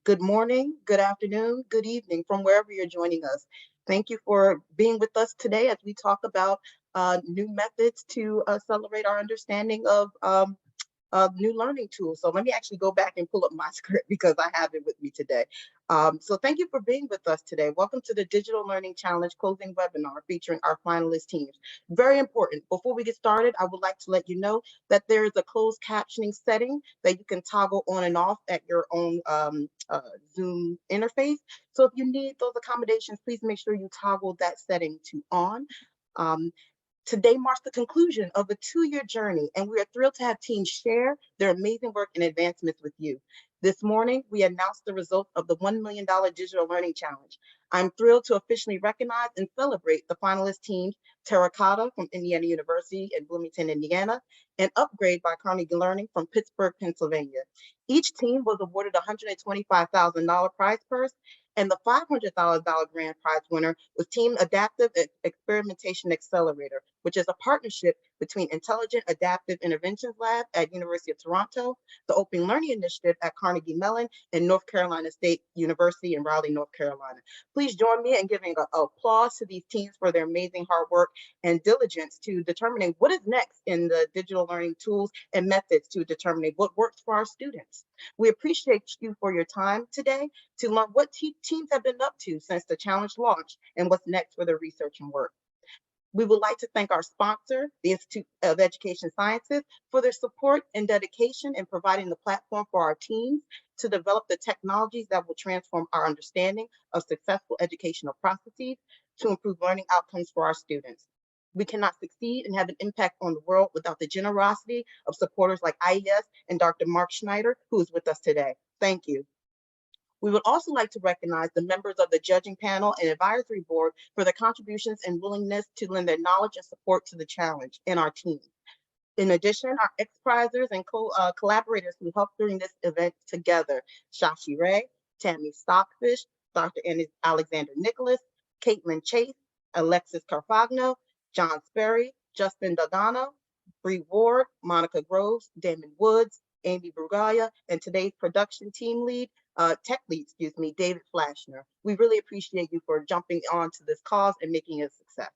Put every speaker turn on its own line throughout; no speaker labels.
Good morning, good afternoon, good evening from wherever you're joining us. Thank you for being with us today as we talk about new methods to accelerate our understanding of new learning tools. So let me actually go back and pull up my script because I have it with me today. So thank you for being with us today. Welcome to the Digital Learning Challenge closing webinar featuring our finalist teams. Very important. Before we get started, I would like to let you know that there is a closed captioning setting that you can toggle on and off at your own Zoom interface. So if you need those accommodations, please make sure you toggle that setting to on. Um, Today marks the conclusion of a 2-year journey, and we are thrilled to have teams share their amazing work and advancements with you. This morning, we announced the results of the $1 million Digital Learning Challenge. I'm thrilled to officially recognize and celebrate the finalist teams, Terracotta from Indiana University in Bloomington, Indiana, and Upgrade by Carnegie Learning from Pittsburgh, Pennsylvania. Each team was awarded a $125,000 prize purse, and the $500,000 grand prize winner was Team Adaptive Experimentation Accelerator, which is a partnership between Intelligent Adaptive Interventions Lab at University of Toronto, the Open Learning Initiative at Carnegie Mellon, and North Carolina State University in Raleigh, North Carolina. Please join me in giving an applause to these teams for their amazing hard work and diligence to determining what is next in the digital learning tools and methods to determining what works for our students. We appreciate you for your time today to learn what teams have been up to since the challenge launched and what's next for their research and work. We would like to thank our sponsor, the Institute of Education Sciences, for their support and dedication in providing the platform for our teams to develop the technologies that will transform our understanding of successful educational processes to improve learning outcomes for our students. We cannot succeed and have an impact on the world without the generosity of supporters like IES and Dr. Mark Schneider, who is with us today. Thank you. We would also like to recognize the members of the judging panel and advisory board for their contributions and willingness to lend their knowledge and support to the challenge and our team. In addition, our XPRIZers and collaborators who helped during this event together, Shashi Ray, Tammy Stockfish, Dr. Alexander Nicholas, Caitlin Chase, Alexis Carfagno, John Sperry, Justin Dodano, Bree Ward, Monica Groves, Damon Woods, Amy Brugaya, and today's production team lead, tech lead, David Flashner. We really appreciate you for jumping onto this cause and making it a success.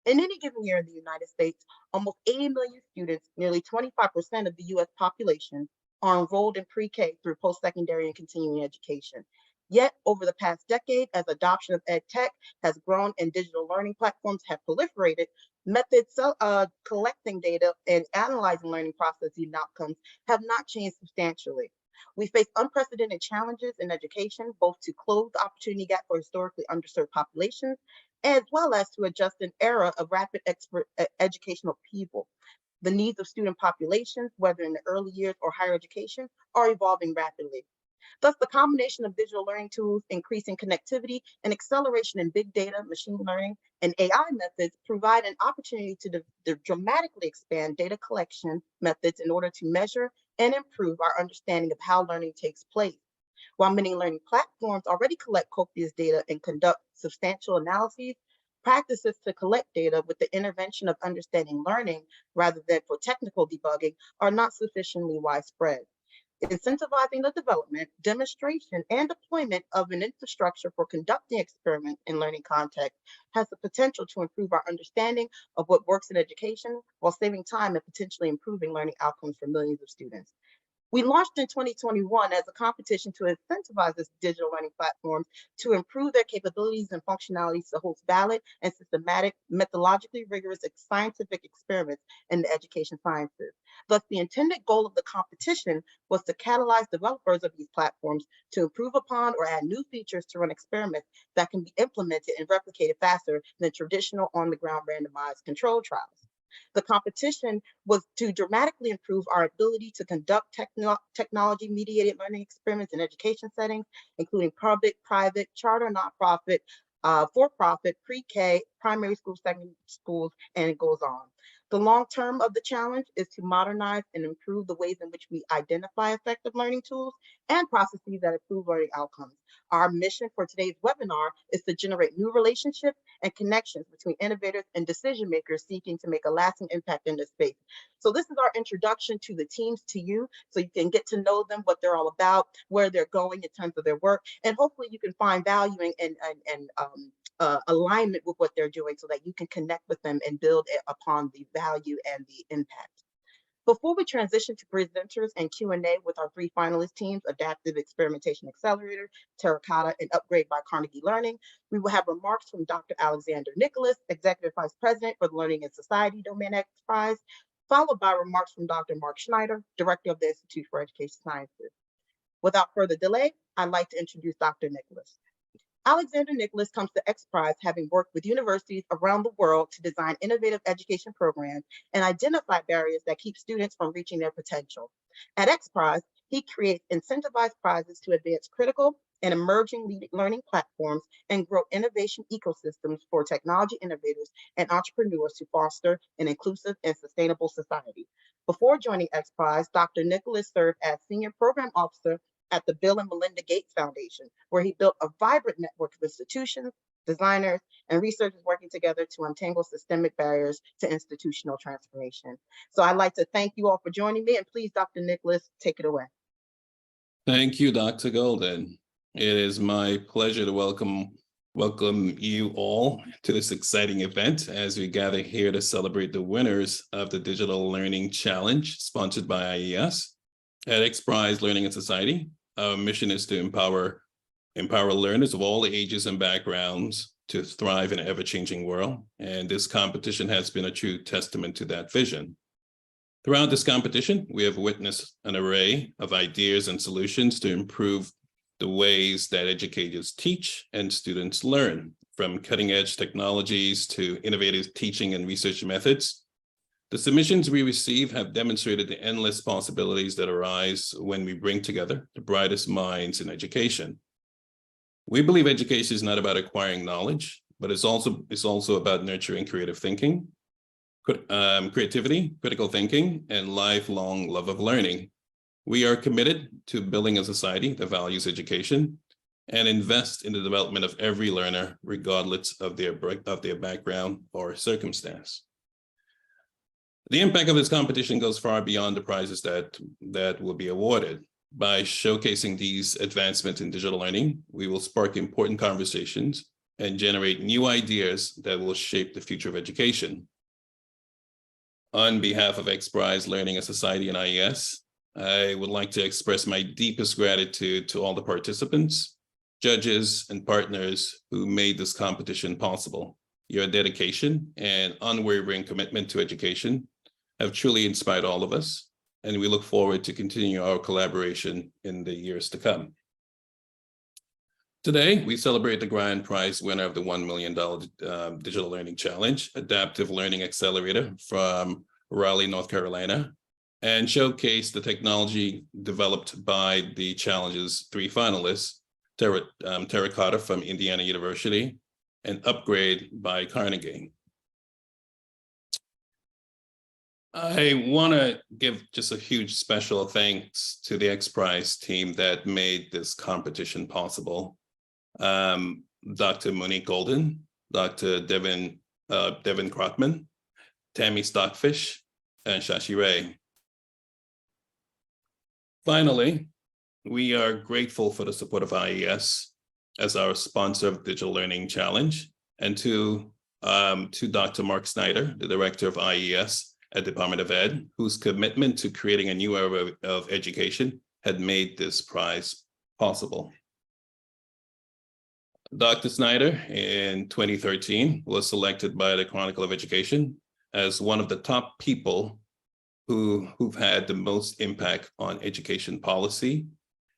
In any given year in the United States, almost 80 million students, nearly 25% of the US population, are enrolled in pre-K through post-secondary and continuing education. Yet, over the past decade, as adoption of ed tech has grown and digital learning platforms have proliferated, methods collecting data and analyzing learning processes and outcomes have not changed substantially. We face unprecedented challenges in education, both to close the opportunity gap for historically underserved populations, as well as to adjust an era of rapid educational upheaval. The needs of student populations, whether in the early years or higher education, are evolving rapidly. Thus, the combination of digital learning tools, increasing connectivity, and acceleration in big data, machine learning, and AI methods provide an opportunity to dramatically expand data collection methods in order to measure and improve our understanding of how learning takes place. While many learning platforms already collect copious data and conduct substantial analyses, practices to collect data with the intervention of understanding learning rather than for technical debugging are not sufficiently widespread. Incentivizing the development, demonstration, and deployment of an infrastructure for conducting experiments in learning context has the potential to improve our understanding of what works in education while saving time and potentially improving learning outcomes for millions of students. We launched in 2021 as a competition to incentivize this digital learning platforms to improve their capabilities and functionalities to host valid and systematic, methodologically rigorous scientific experiments in the education sciences. Thus, the intended goal of the competition was to catalyze developers of these platforms to improve upon or add new features to run experiments that can be implemented and replicated faster than traditional on-the-ground randomized control trials. The competition was to dramatically improve our ability to conduct technology-mediated learning experiments in education settings, including public, private, charter, nonprofit, for-profit, pre-K, primary schools, secondary schools, and it goes on. The long term of the challenge is to modernize and improve the ways in which we identify effective learning tools and processes that improve learning outcomes. Our mission for today's webinar is to generate new relationships and connections between innovators and decision makers seeking to make a lasting impact in this space. So this is our introduction to the teams, to you, so you can get to know them, what they're all about, where they're going in terms of their work, and hopefully you can find value and alignment with what they're doing so that you can connect with them and build upon the value and the impact. Before we transition to presenters and Q&A with our three finalist teams, Adaptive Experimentation Accelerator, Terracotta, and Upgrade by Carnegie Learning, we will have remarks from Dr. Alexander Nicholas, Executive Vice President for the Learning and Society Domain XPRIZE, followed by remarks from Dr. Mark Schneider, Director of the Institute for Education Sciences. Without further delay, I'd like to introduce Dr. Nicholas. Alexander Nicholas comes to XPRIZE having worked with universities around the world to design innovative education programs and identify barriers that keep students from reaching their potential. At XPRIZE, he creates incentivized prizes to advance critical and emerging learning platforms and grow innovation ecosystems for technology innovators and entrepreneurs to foster an inclusive and sustainable society. Before joining XPRIZE, Dr. Nicholas served as Senior Program Officer at the Bill and Melinda Gates Foundation, where he built a vibrant network of institutions, designers, and researchers working together to untangle systemic barriers to institutional transformation. So I'd like to thank you all for joining me, and please, Dr. Nicholas, take it away.
Thank you, Dr. Golden. It is my pleasure to welcome you all to this exciting event as we gather here to celebrate the winners of the Digital Learning Challenge sponsored by IES. At XPRIZE Learning and Society, our mission is to empower learners of all ages and backgrounds to thrive in an ever-changing world. And this competition has been a true testament to that vision. Throughout this competition, we have witnessed an array of ideas and solutions to improve the ways that educators teach and students learn, from cutting-edge technologies to innovative teaching and research methods. The submissions we receive have demonstrated the endless possibilities that arise when we bring together the brightest minds in education. We believe education is not about acquiring knowledge, but it's also about nurturing creative thinking, creativity, critical thinking, and lifelong love of learning. We are committed to building a society that values education and invest in the development of every learner, regardless of their background or circumstance. The impact of this competition goes far beyond the prizes that will be awarded. By showcasing these advancements in digital learning, we will spark important conversations and generate new ideas that will shape the future of education. On behalf of XPRIZE Learning and Society and IES, I would like to express my deepest gratitude to all the participants, judges, and partners who made this competition possible. Your dedication and unwavering commitment to education have truly inspired all of us, and we look forward to continue our collaboration in the years to come. Today, we celebrate the grand prize winner of the $1 million Digital Learning Challenge, Adaptive Learning Accelerator from Raleigh, North Carolina, and showcase the technology developed by the challenge's three finalists, Terracotta from Indiana University and Upgrade by Carnegie. I want to give just a huge special thanks to the XPRIZE team that made this competition possible. Dr. Monique Golden, Dr. Devin Krotman, Tammy Stockfish, and Shashi Ray. Finally, we are grateful for the support of IES as our sponsor of Digital Learning Challenge, and to Dr. Mark Schneider, the director of IES at Department of Ed, whose commitment to creating a new era of education had made this prize possible. Dr. Schneider in 2013 was selected by the Chronicle of Education as one of the top people who've had the most impact on education policy,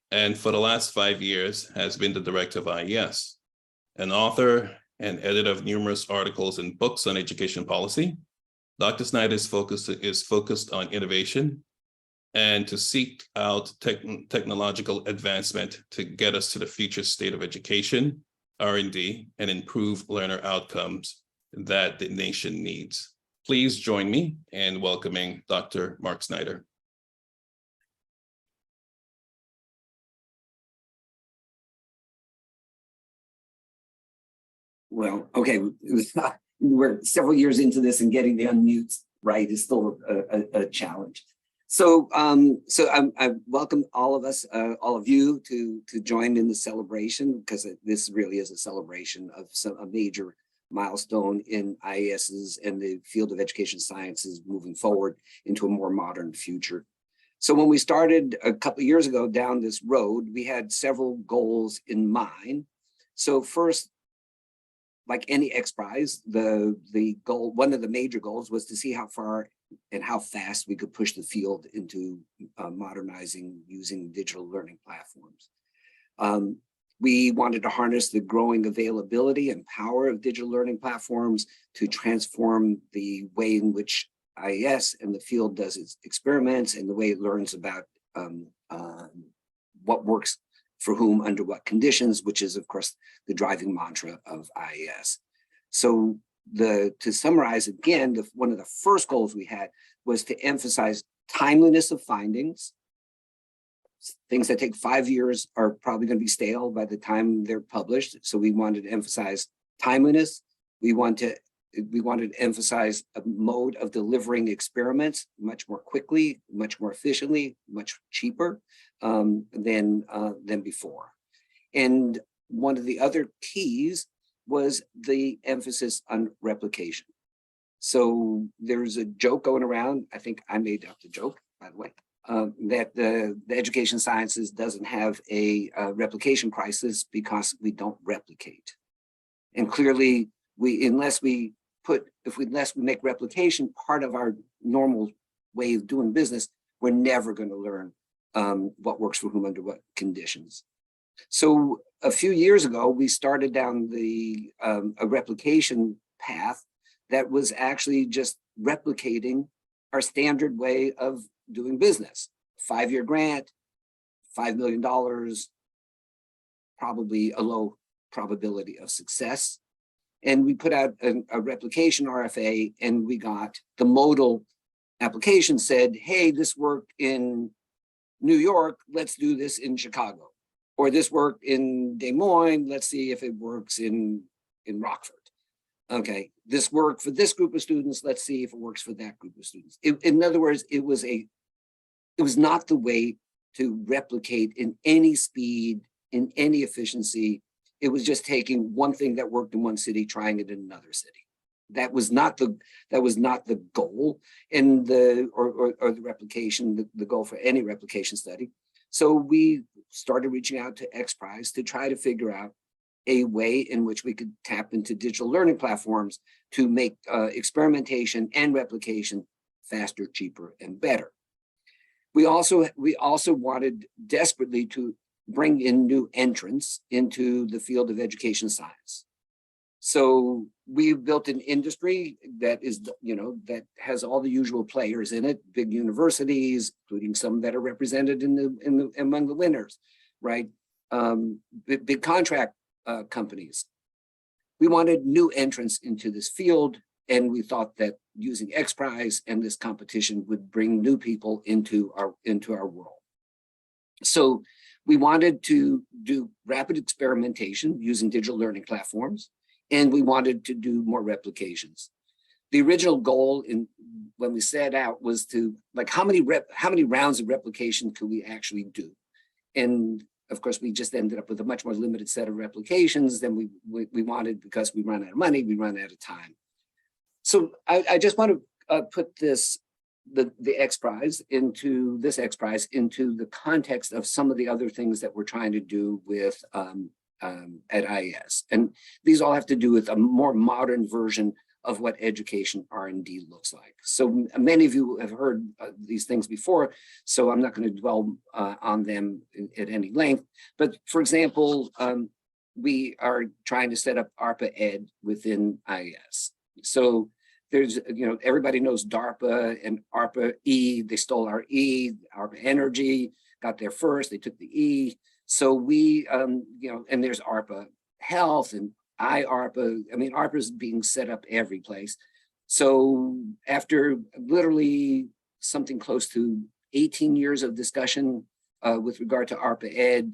and for the last 5 years has been the director of IES, an author and editor of numerous articles and books on education policy. Dr. Schneider's focus is focused on innovation and to seek out technological advancement to get us to the future state of education, R&D, and improve learner outcomes that the nation needs. please join me in welcoming Dr. Mark Schneider.
Well, okay, we're several years into this, and getting the unmutes right is still a challenge. So, I welcome all of us, all of you, to join in the celebration, because this really is a celebration of a major milestone in IES's and the field of education sciences moving forward into a more modern future. So when we started a couple of years ago down this road, we had several goals in mind. So first, like any XPRIZE, the goal, one of the major goals, was to see how far and how fast we could push the field into modernizing using digital learning platforms. We wanted to harness the growing availability and power of digital learning platforms to transform the way in which IES and the field does its experiments and the way it learns about what works for whom under what conditions, which is, of course, the driving mantra of IES. So to summarize again, one of the first goals we had was to emphasize timeliness of findings. Things that take 5 years are probably going to be stale by the time they're published. So we wanted to emphasize timeliness. We wanted to emphasize a mode of delivering experiments much more quickly, much more efficiently, much cheaper than before. And one of the other keys was the emphasis on replication. So there's a joke going around, I think I made up the joke, by the way, that the education sciences doesn't have a replication crisis because we don't replicate. And clearly, unless we make replication part of our normal way of doing business, we're never going to learn what works for whom under what conditions. So a few years ago, we started down a replication path that was actually just replicating our standard way of doing business. 5-year grant, $5 million, probably a low probability of success. And we put out a replication RFA, and we got the modal application said, hey, this worked in New York, let's do this in Chicago. Or this worked in Des Moines, let's see if it works in Rockford. Okay, this worked for this group of students, let's see if it works for that group of students. In other words, it was not the way to replicate in any speed, in any efficiency. It was just taking one thing that worked in one city, trying it in another city. That was not the goal in the replication, the goal for any replication study. So we started reaching out to XPRIZE to try to figure out a way in which we could tap into digital learning platforms to make experimentation and replication faster, cheaper, and better. We also wanted desperately to bring in new entrants into the field of education science. So we built an industry that is, that has all the usual players in it, big universities, including some that are represented among the winners, right? Big contract companies. We wanted new entrants into this field, and we thought that using XPRIZE and this competition would bring new people into our world. So we wanted to do rapid experimentation using digital learning platforms, and we wanted to do more replications. The original goal when we set out was to, like, how many rounds of replication could we actually do? And of course, we just ended up with a much more limited set of replications than we wanted, because we run out of money, we run out of time. So I just want to put the XPRIZE into the context of some of the other things that we're trying to do with at IES. And these all have to do with a more modern version of what education R&D looks like. So many of you have heard these things before, so I'm not going to dwell on them at any length. But for example, we are trying to set up ARPA Ed within IES. So there's, everybody knows DARPA and ARPA E. They stole our E. ARPA Energy got there first. They took the E. So we, and there's ARPA Health and IARPA. I mean, ARPA is being set up every place. So after literally something close to 18 years of discussion with regard to ARPA Ed,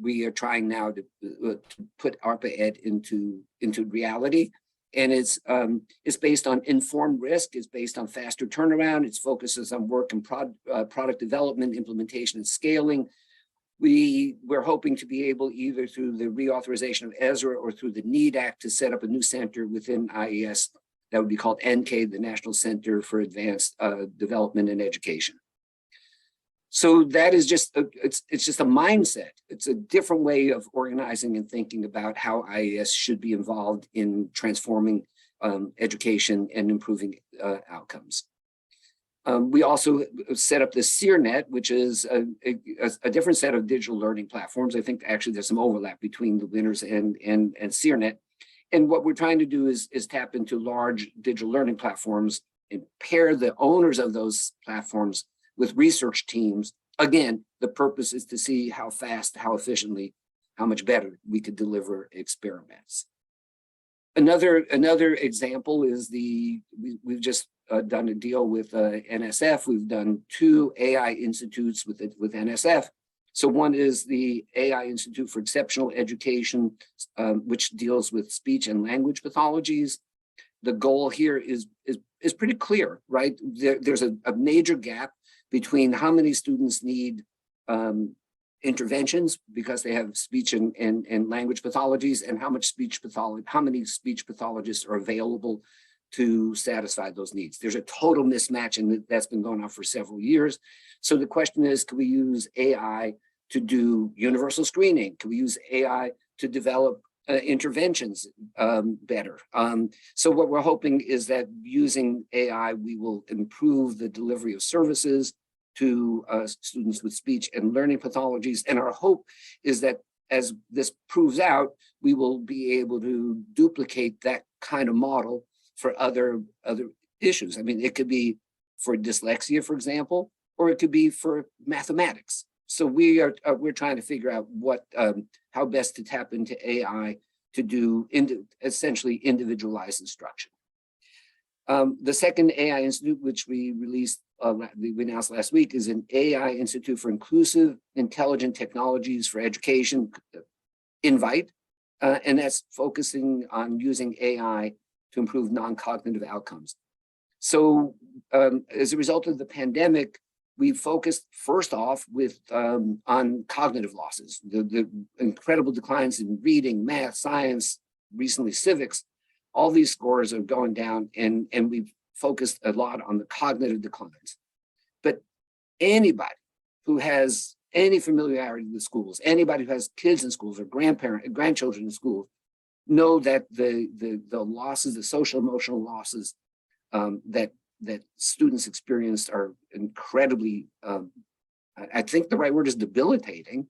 we are trying now to put ARPA Ed into reality. And it's based on informed risk, it's based on faster turnaround, its focuses on work and product development, implementation, and scaling. We're hoping to be able, either through the reauthorization of ESRA or through the NEED Act, to set up a new center within IES that would be called NK, the National Center for Advanced Development and Education. So that is just, it's just a mindset. It's a different way of organizing and thinking about how IES should be involved in transforming education and improving outcomes. We also set up the SeerNet, which is a different set of digital learning platforms. I think actually there's some overlap between the winners and SeerNet. And what we're trying to do is tap into large digital learning platforms and pair the owners of those platforms with research teams. Again, the purpose is to see how fast, how efficiently, how much better we could deliver experiments. Another example is we've just done a deal with NSF. We've done 2 AI institutes with NSF. So one is the AI Institute for Exceptional Education, which deals with speech and language pathologies. The goal here is pretty clear, right? There's a major gap between how many students need interventions because they have speech and language pathologies, and how many speech pathologists are available to satisfy those needs. There's a total mismatch, and that's been going on for several years. So the question is, can we use AI to do universal screening? Can we use AI to develop interventions better? So what we're hoping is that using AI, we will improve the delivery of services to students with speech and learning pathologies. And our hope is that as this proves out, we will be able to duplicate that kind of model for other issues. I mean, it could be for dyslexia, for example, or it could be for mathematics. So we're trying to figure out how best to tap into AI to do essentially individualized instruction. The second AI Institute, which we announced last week, is an AI Institute for Inclusive Intelligent Technologies for Education, INVITE, and that's focusing on using AI to improve non-cognitive outcomes. So as a result of the pandemic, we focused first off on cognitive losses, the incredible declines in reading, math, science, recently civics. All these scores are going down, and we've focused a lot on the cognitive declines. But anybody who has any familiarity with schools, anybody who has kids in schools or grandchildren in schools, know that the losses, the social emotional losses that students experience are incredibly, I think the right word is debilitating.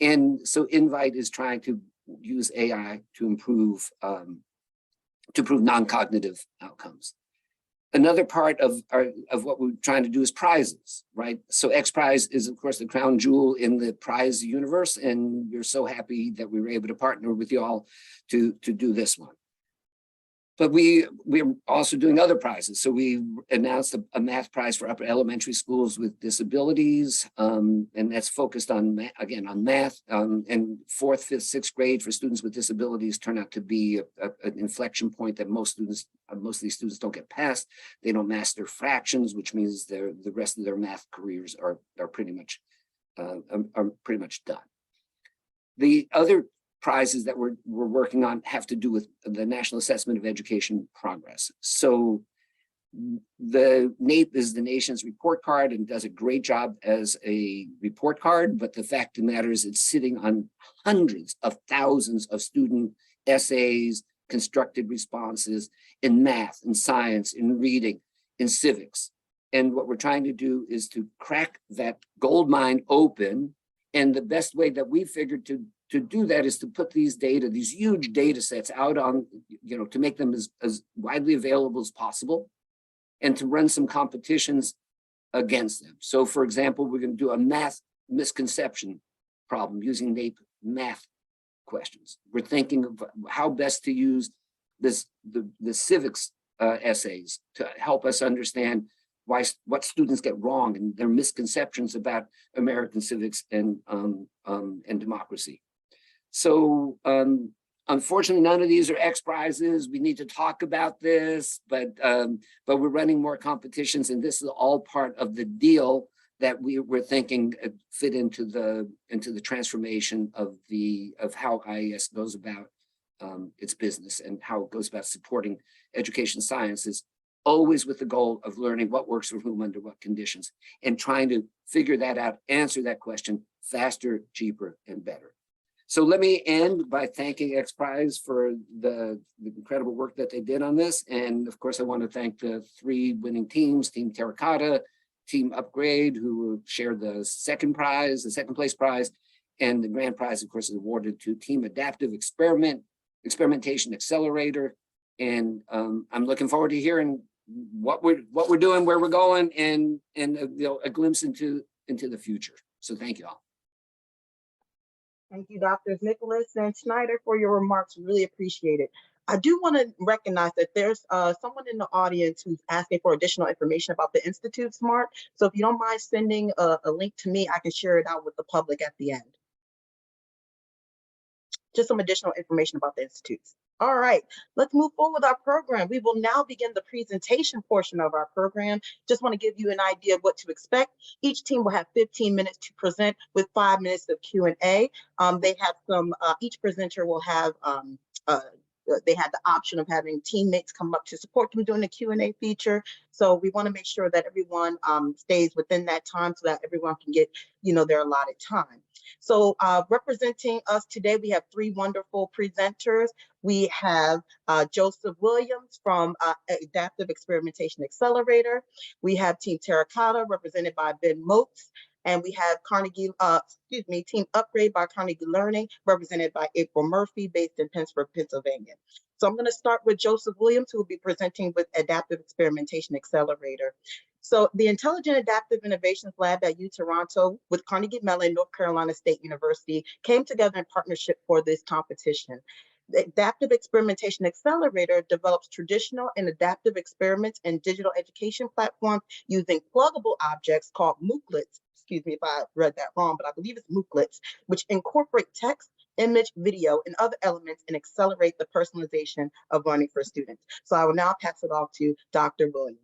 And so INVITE is trying to use AI to improve non-cognitive outcomes. Another part of what we're trying to do is prizes, right? So XPRIZE is, of course, the crown jewel in the prize universe, and we're so happy that we were able to partner with you all to do this one. But we're also doing other prizes. So we announced a math prize for upper elementary schools with disabilities, and that's focused on, on math. And 4th, 5th, 6th grade for students with disabilities turn out to be an inflection point that most of these students don't get past. They don't master fractions, which means the rest of their math careers are pretty much done. The other prizes that we're working on have to do with the National Assessment of Education Progress. So the NAEP is the nation's report card and does a great job as a report card, but the fact of the matter is it's sitting on hundreds of thousands of student essays, constructed responses in math, in science, in reading, in civics. And what we're trying to do is to crack that gold mine open. And the best way that we figured to do that is to put these huge data sets out on, to make them as widely available as possible and to run some competitions against them. So for example, we're going to do a math misconception problem using NAEP math questions. We're thinking of how best to use the civics essays to help us understand what students get wrong and their misconceptions about American civics and democracy. So unfortunately, none of these are XPRIZes. We need to talk about this, but we're running more competitions, and this is all part of the deal that we're thinking fit into the transformation of how IES goes about its business and how it goes about supporting education sciences, always with the goal of learning what works for whom under what conditions, and trying to figure that out, answer that question faster, cheaper, and better. So let me end by thanking XPRIZE for the incredible work that they did on this. And of course, I want to thank the 3 winning teams, Team Terracotta, Team Upgrade, who shared the second place prize, and the grand prize, of course, is awarded to Team Adaptive Experimentation Accelerator. And I'm looking forward to hearing what we're doing, where we're going, and a glimpse into the future. So thank you all.
Thank you, Drs. Nicholas and Schneider, for your remarks. Really appreciate it. I do want to recognize that there's someone in the audience who's asking for additional information about the Institute Smart. So if you don't mind sending a link to me, I can share it out with the public at the end. Just some additional information about the institutes. All right, let's move forward with our program. We will now begin the presentation portion of our program. Just want to give you an idea of what to expect. Each team will have 15 minutes to present with 5 minutes of Q&A. They have each presenter will have, they had the option of having teammates come up to support them during the Q&A feature. So we want to make sure that everyone stays within that time so that everyone can get, their allotted time. So representing us today, we have 3 wonderful presenters. We have Joseph Williams from Adaptive Experimentation Accelerator. We have Team Terracotta, represented by Ben Motz. And we have Team Upgrade by Carnegie Learning, represented by April Murphy, based in Pittsburgh, Pennsylvania. So I'm going to start with Joseph Williams, who will be presenting with Adaptive Experimentation Accelerator. So the Intelligent Adaptive Innovations Lab at UToronto with Carnegie Mellon, North Carolina State University came together in partnership for this competition. The Adaptive Experimentation Accelerator develops traditional and adaptive experiments and digital education platforms using pluggable objects called MOOClets. Excuse me if I read that wrong, but I believe it's MOOClets, which incorporate text, image, video, and other elements and accelerate the personalization of learning for students. So I will now pass it off to Dr. Williams.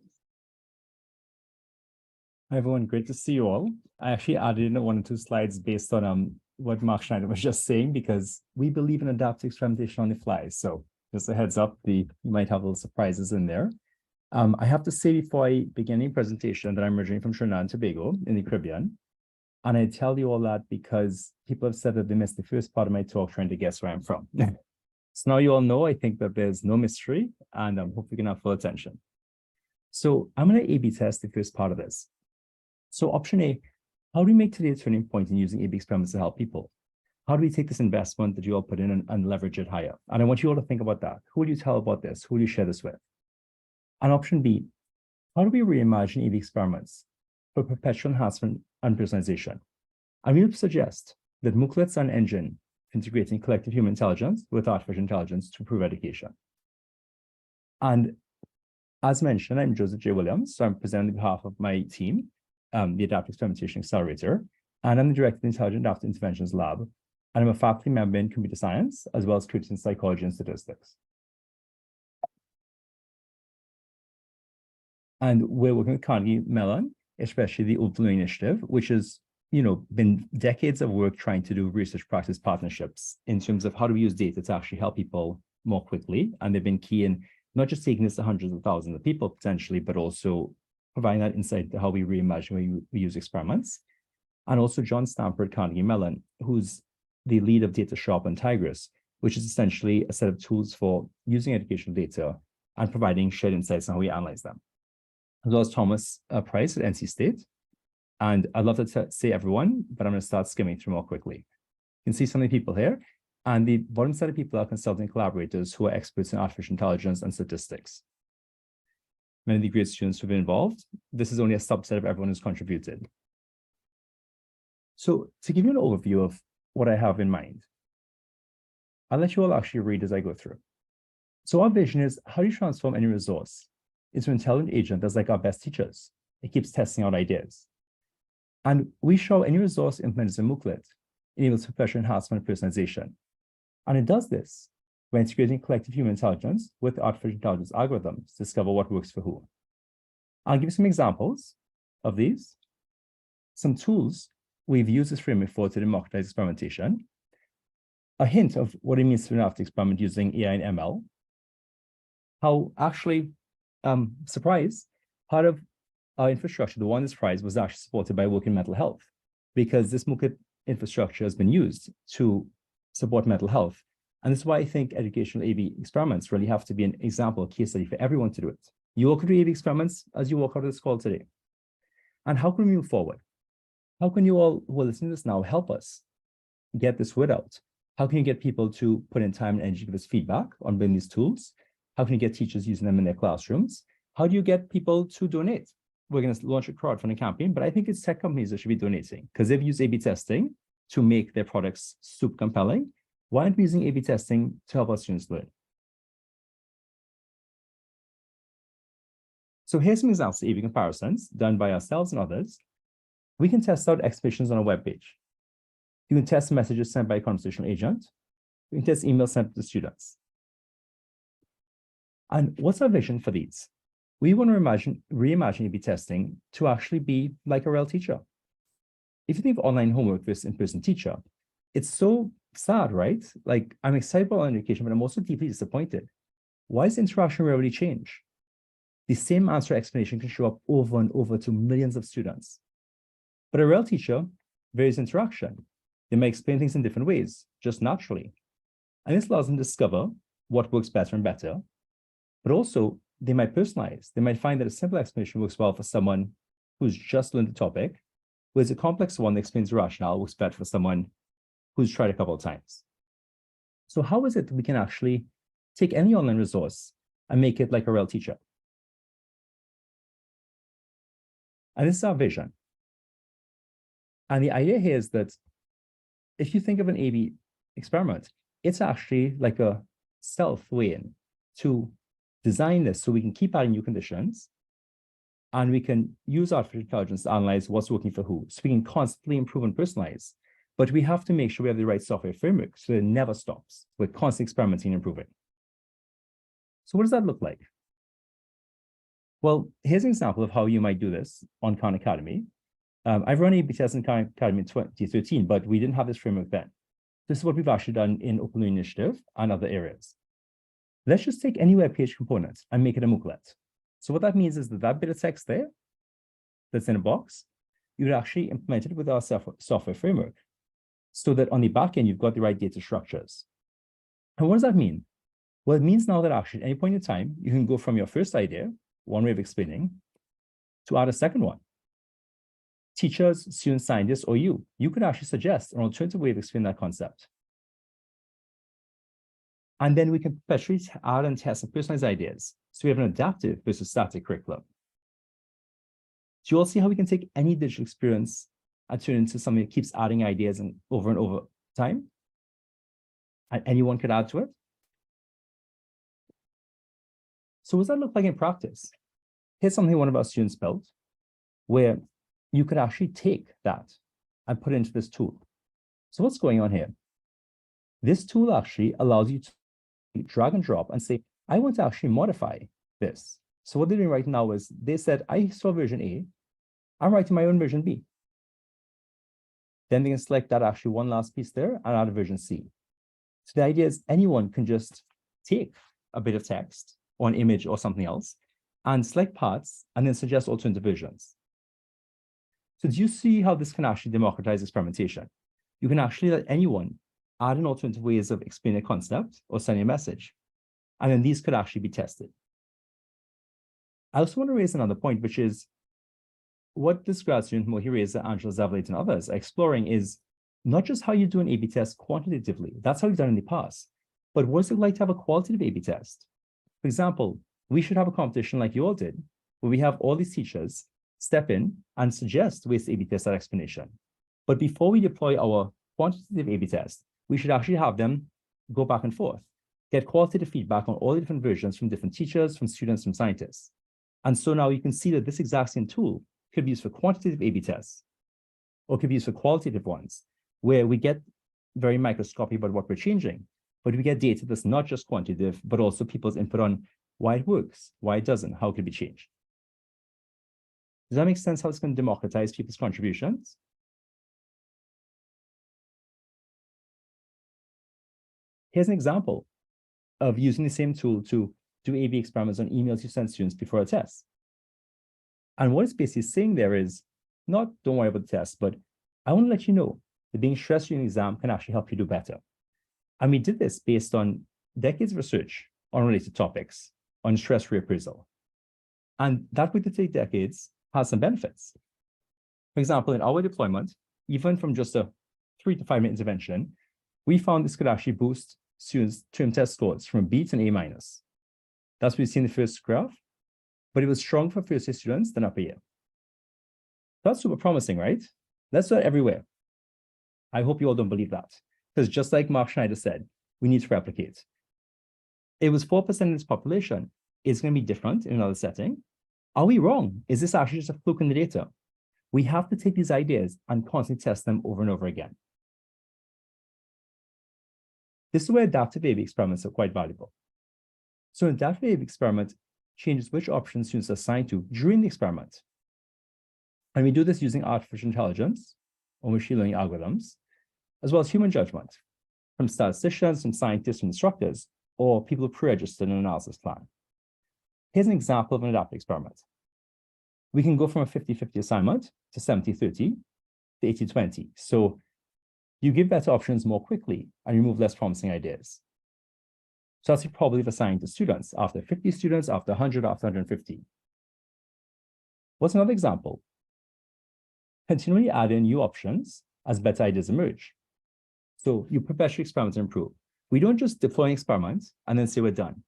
Hi, everyone. Great to see you all. I actually added in 1 or 2 slides based on what Mark Schneider was just saying, because we believe in adaptive experimentation on the fly. So just a heads up, you might have little surprises in there. I have to say before I begin the presentation that I'm originally from Trinidad and Tobago in the Caribbean. And I tell you all that because people have said that they missed the first part of my talk trying to guess where I'm from. So now you all know, I think that there's no mystery, and I hope you can have full attention. So I'm going to A/B test the first part of this. So option A, how do we make today a turning point in using A/B experiments to help people? How do we take this investment that you all put in and leverage it higher? And I want you all to think about that. Who will you tell about this? Who will you share this with? And option B, how do we reimagine A/B experiments for perpetual enhancement and personalization? And we would suggest that MOOClets are an engine for integrating collective human intelligence with artificial intelligence to improve education. And as mentioned, I'm Joseph J. Williams, so I'm presenting on behalf of my team, the Adaptive Experimentation Accelerator, and I'm the Director of the Intelligent Adaptive Interventions Lab, and I'm a faculty member in computer science, as well as curated in psychology and statistics. And we're working with Carnegie Mellon, especially the Open Learning Initiative, which has been decades of work trying to do research practice partnerships in terms of how do we use data to actually help people more quickly. And they've been key in not just taking this to hundreds of thousands of people potentially, but also providing that insight to how we reimagine when we use experiments. And also John Stamper at Carnegie Mellon, who's the lead of Data Shop and Tigris, which is essentially a set of tools for using educational data and providing shared insights on how we analyze them. As well as Thomas Price at NC State. And I'd love to say everyone, but I'm going to start skimming through more quickly. You can see some of the people here. And the bottom set of people are consulting collaborators who are experts in artificial intelligence and statistics. Many of the great students who've been involved. This is only a subset of everyone who's contributed. So to give you an overview of what I have in mind, I'll let you all actually read as I go through. So our vision is, how do you transform any resource is an intelligent agent that's like our best teachers. It keeps testing out ideas. And we show any resource implemented in Mooklet enables professional enhancement and personalization. And it does this by integrating collective human intelligence with artificial intelligence algorithms to discover what works for who. I'll give you some examples of these. Some tools we've used this framework for to democratize experimentation. A hint of what it means to an experiment using AI and ML. How actually, surprise, part of our infrastructure, the one that's XPRIZE, was actually supported by work in mental health, because this Mooklet infrastructure has been used to support mental health. And this is why I think educational A/B experiments really have to be an example, case study for everyone to do it. You all could do A/B experiments as you walk out of this call today. And how can we move forward? How can you all who are listening to this now help us get this word out? How can you get people to put in time and energy to give us feedback on building these tools? How can you get teachers using them in their classrooms? How do you get people to donate? We're going to launch a crowdfunding campaign, but I think it's tech companies that should be donating, because they've used A/B testing to make their products super compelling. Why aren't we using A/B testing to help our students learn? So here's some examples of A/B comparisons done by ourselves and others. We can test out exhibitions on a web page. You can test messages sent by a conversational agent. You can test emails sent to students. And what's our vision for these? We want to reimagine A/B testing to actually be like a real teacher. If you think of online homework versus in-person teacher, it's so sad, right? Like, I'm excited about online education, but I'm also deeply disappointed. Why does interaction rarely change? The same answer explanation can show up over and over to millions of students. But a real teacher varies interaction. They may explain things in different ways, just naturally. And this allows them to discover what works better and better. But also, they might personalize. They might find that a simple explanation works well for someone who's just learned the topic, whereas a complex one that explains the rationale works better for someone who's tried a couple of times. So how is it that we can actually take any online resource and make it like a real teacher? And this is our vision. And the idea here is that if you think of an A/B experiment, it's actually like a stealth way in to design this so we can keep adding new conditions, and we can use artificial intelligence to analyze what's working for who. So we can constantly improve and personalize, but we have to make sure we have the right software framework so it never stops. We're constantly experimenting and improving. So what does that look like? Well, here's an example of how you might do this on Khan Academy. I've run A/B tests in Khan Academy in 2013, but we didn't have this framework then. This is what we've actually done in Open Learning Initiative and other areas. Let's just take any web page component and make it a Mooklet. So what that means is that bit of text there that's in a box, you would actually implement it with our software framework so that on the back end, you've got the right data structures. And what does that mean? Well, it means now that actually at any point in time, you can go from your first idea, one way of explaining, to add a second one. Teachers, students, scientists, or you could actually suggest an alternative way of explaining that concept. And then we can perpetually add and test and personalize ideas. So we have an adaptive versus static curriculum. Do you all see how we can take any digital experience and turn it into something that keeps adding ideas and over time? And anyone could add to it. So what does that look like in practice? Here's something one of our students built, where you could actually take that and put it into this tool. So what's going on here? This tool actually allows you to drag and drop and say, I want to actually modify this. So what they're doing right now is they said, I saw version A, I'm writing my own version B. Then they can select that actually one last piece there and add a version C. So the idea is anyone can just take a bit of text or an image or something else and select parts and then suggest alternative versions. So do you see how this can actually democratize experimentation? You can actually let anyone add in alternative ways of explaining a concept or sending a message. And then these could actually be tested. I also want to raise another point, which is what this grad student, Mohireza, Angela Zavaleta, and others are exploring is not just how you do an A/B test quantitatively. That's how we've done in the past. But what is it like to have a qualitative A/B test? For example, we should have a competition like you all did, where we have all these teachers step in and suggest ways to A/B test that explanation. But before we deploy our quantitative A/B test, we should actually have them go back and forth, get qualitative feedback on all the different versions from different teachers, from students, from scientists. And so now you can see that this exact same tool could be used for quantitative A/B tests, or could be used for qualitative ones, where we get very microscopic about what we're changing, but we get data that's not just quantitative, but also people's input on why it works, why it doesn't, how it could be changed. Does that make sense how it's going to democratize people's contributions? Here's an example of using the same tool to do A/B experiments on emails you send students before a test. And what it's basically saying there is, not don't worry about the test, but I want to let you know that being stressed during an exam can actually help you do better. And we did this based on decades of research on related topics, on stress reappraisal. And that with the decades has some benefits. For example, in our deployment, even from just a 3 to 5 minute intervention, we found this could actually boost students' term test scores from a B to an A-. That's what we see in the first graph, but it was strong for first year students than upper year. That's super promising, right? Let's do it everywhere. I hope you all don't believe that, because just like Mark Schneider said, we need to replicate. It was 4% of this population. It's going to be different in another setting. Are we wrong? Is this actually just a fluke in the data? We have to take these ideas and constantly test them over and over again. This is where adaptive A/B experiments are quite valuable. So an adaptive A/B experiment changes which options students are assigned to during the experiment. And we do this using artificial intelligence or machine learning algorithms, as well as human judgment from statisticians, from scientists, from instructors, or people who pre-registered an analysis plan. Here's an example of an adaptive experiment. We can go from a 50-50 assignment to 70-30 to 80-20. So you give better options more quickly and remove less promising ideas. So that's probably assigned to students after 50 students, after 100, after 150. What's another example? Continually add in new options as better ideas emerge. So you perpetually experiment and improve. We don't just deploy an experiment and then say we're done.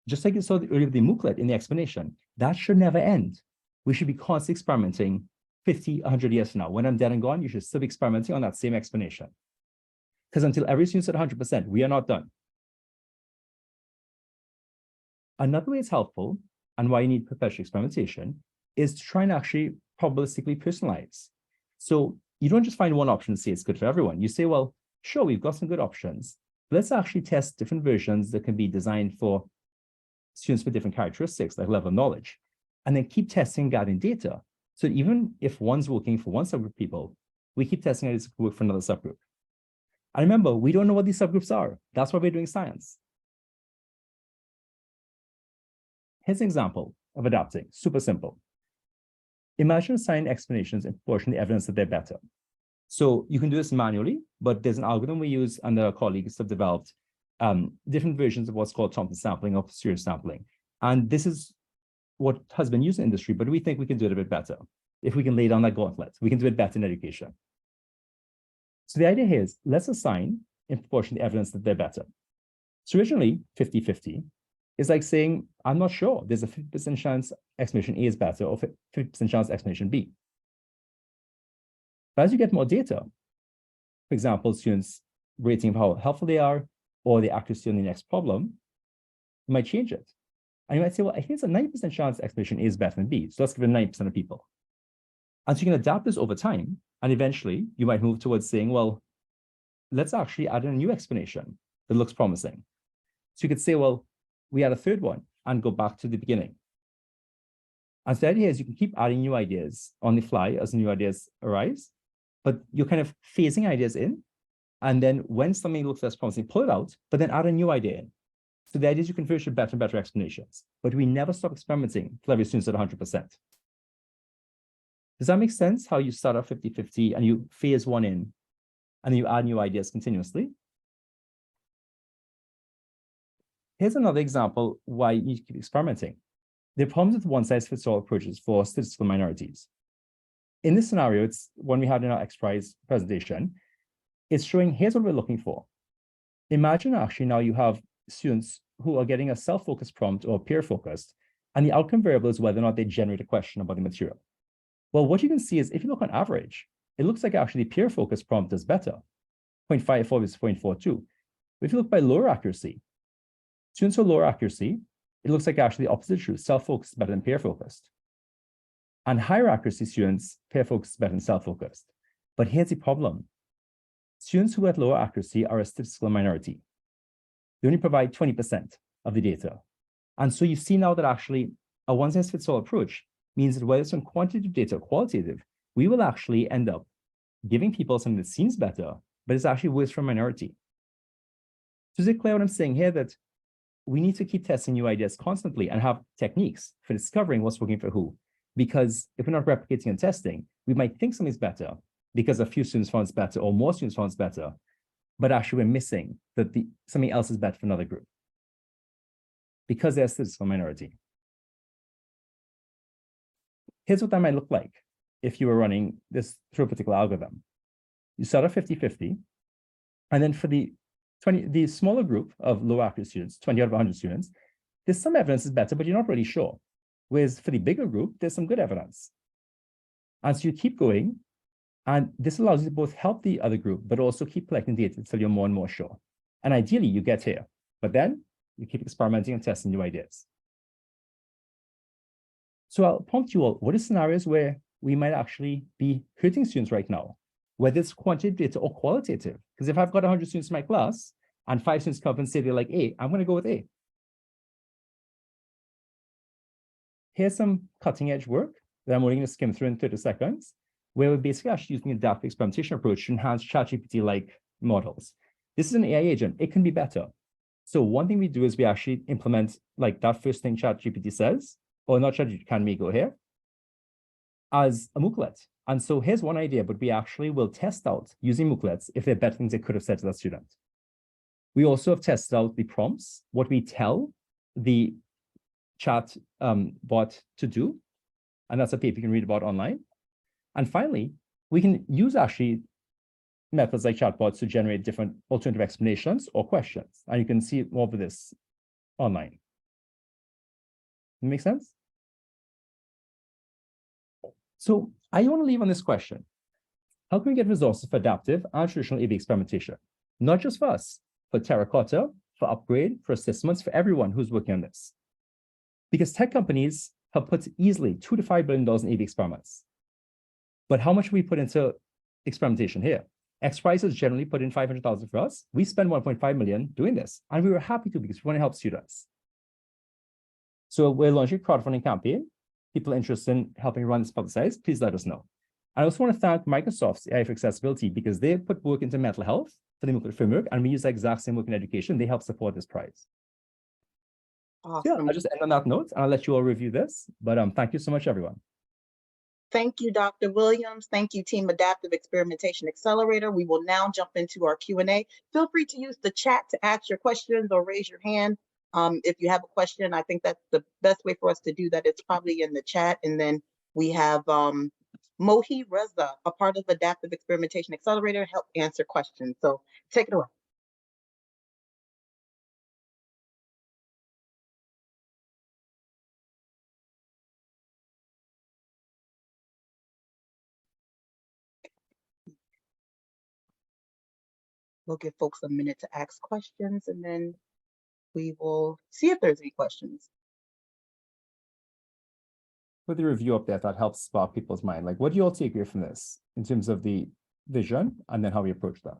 Just like you saw earlier with the MOOClet in the explanation, that should never end. We should be constantly experimenting 50, 100 years from now. When I'm dead and gone, you should still be experimenting on that same explanation. Because until every student's at 100%, we are not done. Another way it's helpful, and why you need perpetual experimentation, is to try and actually probabilistically personalize. So you don't just find one option and say it's good for everyone. You say, well, sure, we've got some good options. Let's actually test different versions that can be designed for students with different characteristics, like level of knowledge, and then keep testing and gathering data. So even if one's working for one subgroup of people, we keep testing it to work for another subgroup. And remember, we don't know what these subgroups are. That's why we're doing science. Here's an example of adapting, super simple. Imagine assigning explanations in proportion to the evidence that they're better. So you can do this manually, but there's an algorithm we use and our colleagues have developed different versions of what's called Thompson sampling or series sampling. And this is what has been used in industry, but we think we can do it a bit better. If we can lay down that gauntlet, we can do it better in education. So the idea here is let's assign in proportion to the evidence that they're better. So originally 50-50 is like saying, I'm not sure. There's a 50% chance explanation A is better or 50% chance explanation B. But as you get more data, for example, students rating how helpful they are or the accuracy on the next problem, you might change it. And you might say, well, I think it's a 90% chance explanation A is better than B. So let's give it 90% of people. And so you can adapt this over time. And eventually you might move towards saying, well, let's actually add in a new explanation that looks promising. So you could say, well, we add a third one and go back to the beginning. And so the idea is you can keep adding new ideas on the fly as new ideas arise, but you're kind of phasing ideas in. And then when something looks less promising, pull it out, but then add a new idea in. So the idea is you can finish with better and better explanations, but we never stop experimenting till every student's at 100%. Does that make sense? How you start off 50-50 and you phase one in, and then you add new ideas continuously? Here's another example why you need to keep experimenting. There are problems with one-size-fits-all approaches for statistical minorities. In this scenario, it's one we had in our XPRIZE presentation. It's showing here's what we're looking for. Imagine actually now you have students who are getting a self-focused prompt or peer-focused, and the outcome variable is whether or not they generate a question about the material. Well, what you can see is if you look on average, it looks like actually peer-focused prompt is better, 0.54 versus 0.42. But if you look by lower accuracy, students with lower accuracy it looks like actually the opposite is true. Self-focused is better than peer-focused. And higher accuracy students, peer-focused is better than self-focused. But here's the problem. Students who have lower accuracy are a statistical minority. They only provide 20% of the data. And so you see now that actually a one-size-fits-all approach means that whether it's on quantitative data or qualitative, we will actually end up giving people something that seems better, but it's actually worse for a minority. So is it clear what I'm saying here, that we need to keep testing new ideas constantly and have techniques for discovering what's working for who? Because if we're not replicating and testing, we might think something's better because a few students found it's better or more students found it's better, but actually we're missing that something else is better for another group because they're a statistical minority. Here's what that might look like if you were running this through a particular algorithm. You start at 50-50, and then for the smaller group of low accuracy students, 20 out of 100 students, there's some evidence is better, but you're not really sure. Whereas for the bigger group, there's some good evidence. And so you keep going, and this allows you to both help the other group, but also keep collecting data until you're more and more sure. And ideally, you get here, but then you keep experimenting and testing new ideas. So I'll prompt you all, what are scenarios where we might actually be hurting students right now, whether it's quantitative data or qualitative? Because if I've got 100 students in my class and 5 students come up and say they like A, I'm going to go with A. Here's some cutting edge work that I'm only going to skim through in 30 seconds, where we're basically actually using an adaptive experimentation approach to enhance ChatGPT-like models. This is an AI agent. It can be better. So one thing we do is we actually implement like that first thing ChatGPT says, or not ChatGPT, can we go here, as a MOOClet. And so here's one idea, but we actually will test out using MOOClets if there are better things they could have said to that student. We also have tested out the prompts, what we tell the chat bot to do. And that's a paper you can read about online. And finally, we can use actually methods like chatbots to generate different alternative explanations or questions. And you can see more of this online. Make sense? So I want to leave on this question. How can we get resources for adaptive and traditional A/B experimentation? Not just for us, for Terracotta, for Upgrade, for assessments, for everyone who's working on this. Because tech companies have put easily $2 to $5 billion in A/B experiments. But how much we put into experimentation here? XPRIZE has generally put in $500,000 for us. We spend $1.5 million doing this, and we were happy to because we want to help students. So we're launching a crowdfunding campaign. People interested in helping run this publicized, please let us know. I also want to thank Microsoft's AI for Accessibility because they put work into mental health for the MOOClet framework, and we use the exact same work in education. They help support this prize.
Awesome.
Yeah, I'll just end on that note, and I'll let you all review this. But thank you so much, everyone.
Thank you, Dr. Williams. Thank you, Team Adaptive Experimentation Accelerator. We will now jump into our Q&A. Feel free to use the chat to ask your questions or raise your hand. If you have a question, I think that's the best way for us to do that. It's probably in the chat. And then we have Mohi Reza, a part of Adaptive Experimentation Accelerator, help answer questions. So take it away. We'll give folks a minute to ask questions, and then we will see if there's any questions.
With the review up there, that helps spark people's mind. Like, what do you all take away from this in terms of the vision and then how we approach that?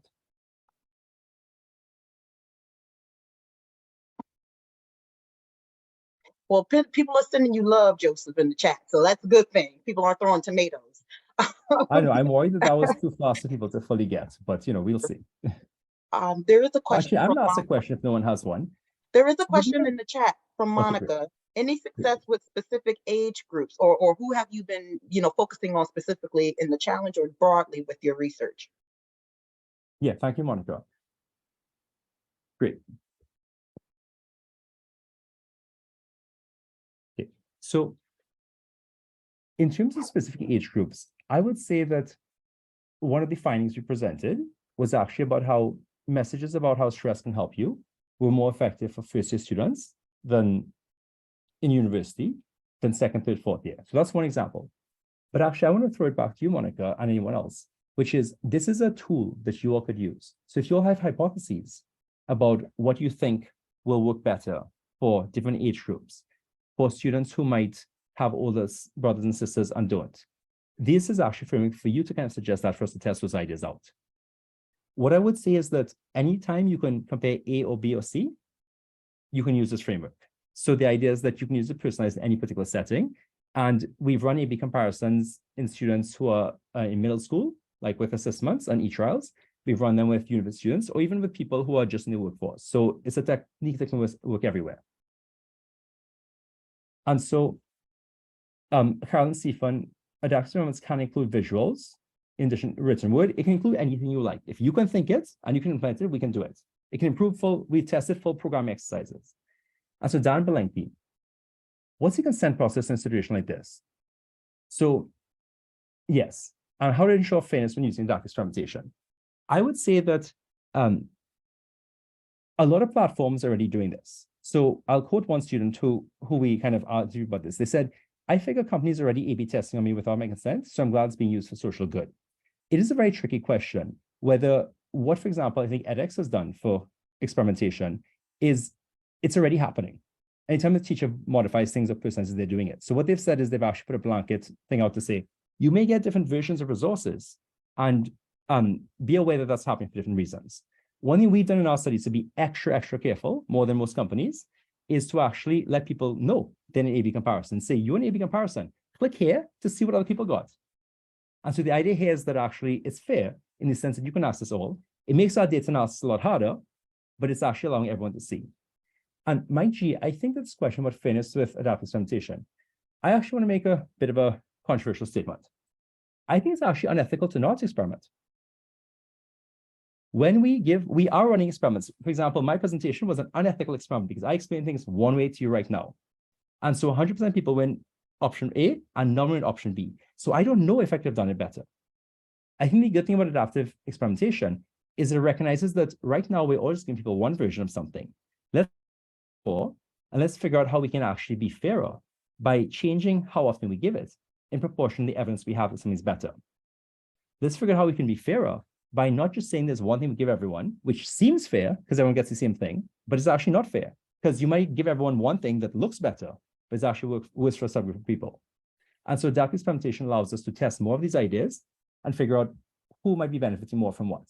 Well, people are sending you love, Joseph, in the chat, so that's a good thing. People aren't throwing tomatoes.
I know, I'm worried that was too fast for people to fully get, but we'll see.
There is a question.
Actually, I'm gonna ask a question if no one has one.
There is a question in the chat from
Okay,
Monica. Any success with specific age groups, or who have you been, focusing on specifically in the challenge or broadly with your research?
Yeah, thank you, Monica. Great. Okay, so in terms of specific age groups, I would say that one of the findings we presented was actually about how messages about how stress can help you were more effective for first-year students than in university, than second, third, fourth year. So that's one example. But actually, I want to throw it back to you, Monica, and anyone else, which is this is a tool that you all could use. So if you all have hypotheses about what you think will work better for different age groups, for students who might have older brothers and sisters and don't. This is actually framing for you to kind of suggest that for us to test those ideas out. What I would say is that anytime you can compare A or B or C, you can use this framework. So the idea is that you can use it personalized in any particular setting. And we've run A/B comparisons in students who are in middle school, like with assessments and e-trials. We've run them with university students or even with people who are just in the workforce. So it's a technique that can work everywhere. And so Carol and Stephen, adaptive experiments can include visuals in addition to written word. It can include anything you like. If you can think it and you can implement it, we can do it. It can improve we've tested full programming exercises. And so Dan Belenky, what's the consent process in a situation like this? So yes, and how to ensure fairness when using adaptive experimentation? I would say that a lot of platforms are already doing this. So I'll quote one student who we kind of argued about this. They said, I figure companies are already A/B testing on me without my consent, so I'm glad it's being used for social good. It is a very tricky question, whether what, for example, I think edX has done for experimentation is it's already happening. Anytime the teacher modifies things or personalizes, they're doing it. So what they've said is they've actually put a blanket thing out to say, you may get different versions of resources and be aware that that's happening for different reasons. One thing we've done in our studies to be extra careful, more than most companies, is to actually let people know then an A/B comparison. Say, you're an A/B comparison, click here to see what other people got. And so the idea here is that actually it's fair in the sense that you can ask this all. It makes our data analysis a lot harder, but it's actually allowing everyone to see. And Mike G, I think this question about fairness with adaptive experimentation, I actually want to make a bit of a controversial statement. I think it's actually unethical to not experiment. When we are running experiments. For example, my presentation was an unethical experiment because I explain things one way to you right now. And so 100% of people win option A and none win option B. So I don't know if I could have done it better. I think the good thing about adaptive experimentation is it recognizes that right now we're all just giving people one version of something. Let's figure out how we can actually be fairer by changing how often we give it in proportion to the evidence we have that something's better. Let's figure out how we can be fairer by not just saying there's one thing we give everyone, which seems fair because everyone gets the same thing, but it's actually not fair because you might give everyone one thing that looks better, but it's actually worse for a subgroup of people. And so adaptive experimentation allows us to test more of these ideas and figure out who might be benefiting more from what.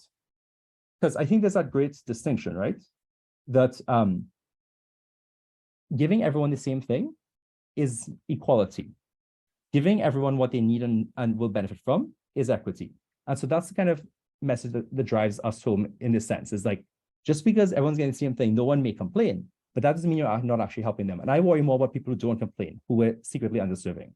Because I think there's that great distinction, right? That giving everyone the same thing is equality. Giving everyone what they need and will benefit from is equity. And so that's the kind of message that drives us home in this sense, is like, just because everyone's getting the same thing, no one may complain, but that doesn't mean you're not actually helping them. And I worry more about people who don't complain, who were secretly underserving.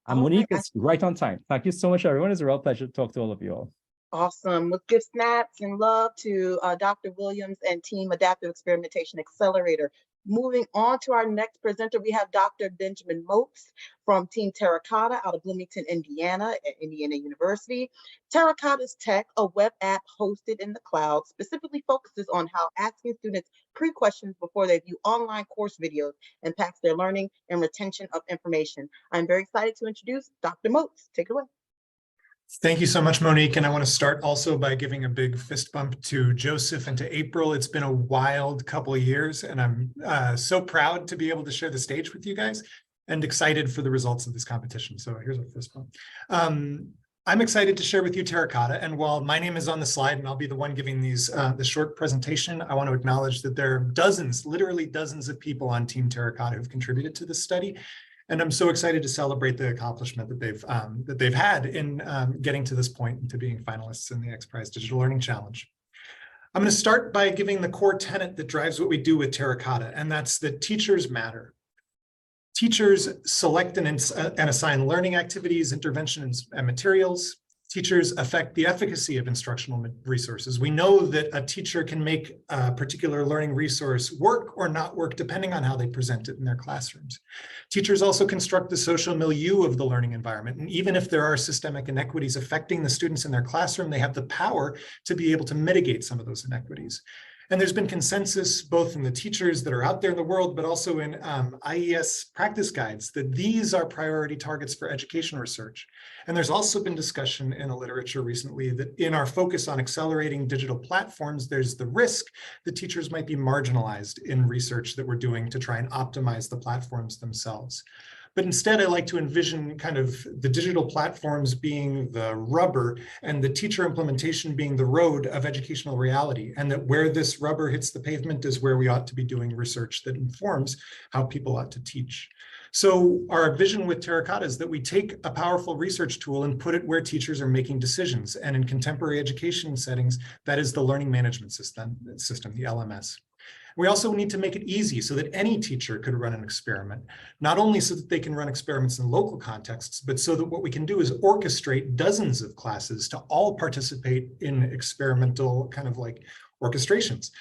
And Monique is right on time. Thank you so much, everyone. It's a real pleasure to talk to all of you all.
Awesome. Let's give snaps and love to Dr. Williams and Team Adaptive Experimentation Accelerator. Moving on to our next presenter, we have Dr. Benjamin Motz from Team Terracotta out of Bloomington, Indiana at Indiana University. Terracotta's Tech, a web app hosted in the cloud, specifically focuses on how asking students pre-questions before they view online course videos impacts their learning and retention of information. I'm very excited to introduce Dr. Motz. Take it away.
Thank you so much, Monique. And I want to start also by giving a big fist bump to Joseph and to April. It's been a wild couple of years, and I'm so proud to be able to share the stage with you guys and excited for the results of this competition. So here's a fist bump. I'm excited to share with you Terracotta. And while my name is on the slide and I'll be the one giving these the short presentation, I want to acknowledge that there are dozens, literally dozens of people on Team Terracotta who've contributed to this study. And I'm so excited to celebrate the accomplishment that they've had in getting to this point and to being finalists in the XPRIZE Digital Learning Challenge. I'm going to start by giving the core tenet that drives what we do with Terracotta, and that's that teachers matter. Teachers select and assign learning activities, interventions, and materials. Teachers affect the efficacy of instructional resources. We know that a teacher can make a particular learning resource work or not work depending on how they present it in their classrooms. Teachers also construct the social milieu of the learning environment. And even if there are systemic inequities affecting the students in their classroom, they have the power to be able to mitigate some of those inequities. And there's been consensus both in the teachers that are out there in the world, but also in IES practice guides that these are priority targets for education research. And there's also been discussion in the literature recently that in our focus on accelerating digital platforms, there's the risk that teachers might be marginalized in research that we're doing to try and optimize the platforms themselves. But instead, I like to envision kind of the digital platforms being the rubber and the teacher implementation being the road of educational reality, and that where this rubber hits the pavement is where we ought to be doing research that informs how people ought to teach. So our vision with Terracotta is that we take a powerful research tool and put it where teachers are making decisions. And in contemporary education settings, that is the learning management system, the LMS. We also need to make it easy so that any teacher could run an experiment, not only so that they can run experiments in local contexts, but so that what we can do is orchestrate dozens of classes to all participate in experimental kind of like orchestrations,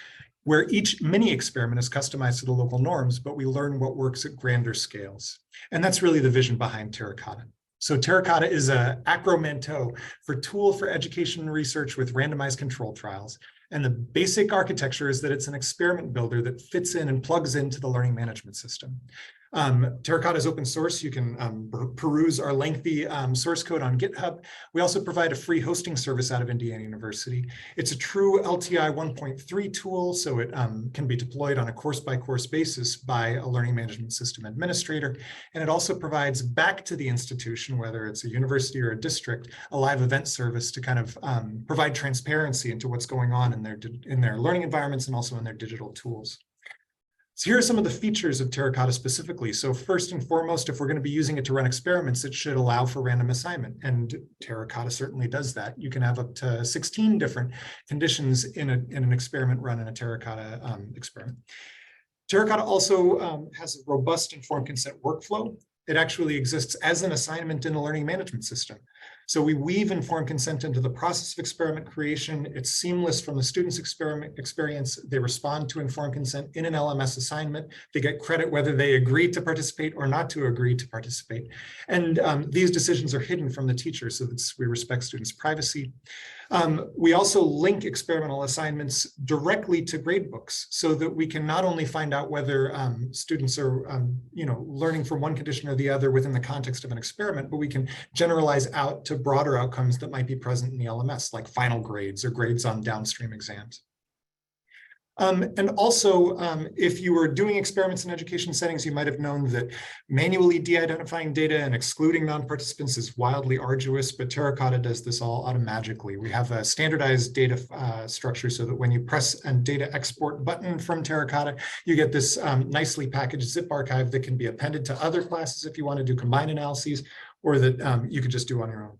where each mini experiment is customized to the local norms, but we learn what works at grander scales. And that's really the vision behind Terracotta. So Terracotta is an acromanteau for tool for education research with randomized controlled trials. And the basic architecture is that it's an experiment builder that fits in and plugs into the learning management system. Terracotta is open source. You can peruse our lengthy source code on GitHub. We also provide a free hosting service out of Indiana University. It's a true LTI 1.3 tool, so it can be deployed on a course-by-course basis by a learning management system administrator. And it also provides back to the institution, whether it's a university or a district, a live event service to kind of provide transparency into what's going on in their learning environments and also in their digital tools. So here are some of the features of Terracotta specifically. So first and foremost, if we're going to be using it to run experiments, it should allow for random assignment. And Terracotta certainly does that. You can have up to 16 different conditions in an experiment run in a Terracotta experiment. Terracotta also has a robust informed consent workflow. It actually exists as an assignment in the learning management system. So we weave informed consent into the process of experiment creation. It's seamless from the student's experience. They respond to informed consent in an LMS assignment. They get credit whether they agree to participate or not to agree to participate. And these decisions are hidden from the teacher so that we respect students' privacy. We also link experimental assignments directly to gradebooks so that we can not only find out whether students are learning from one condition or the other within the context of an experiment, but we can generalize out to broader outcomes that might be present in the LMS, like final grades or grades on downstream exams. And also, if you were doing experiments in education settings, you might have known that manually de-identifying data and excluding non-participants is wildly arduous, but Terracotta does this all automatically. We have a standardized data structure so that when you press a data export button from Terracotta, you get this nicely packaged zip archive that can be appended to other classes if you want to do combined analyses, or that you could just do on your own.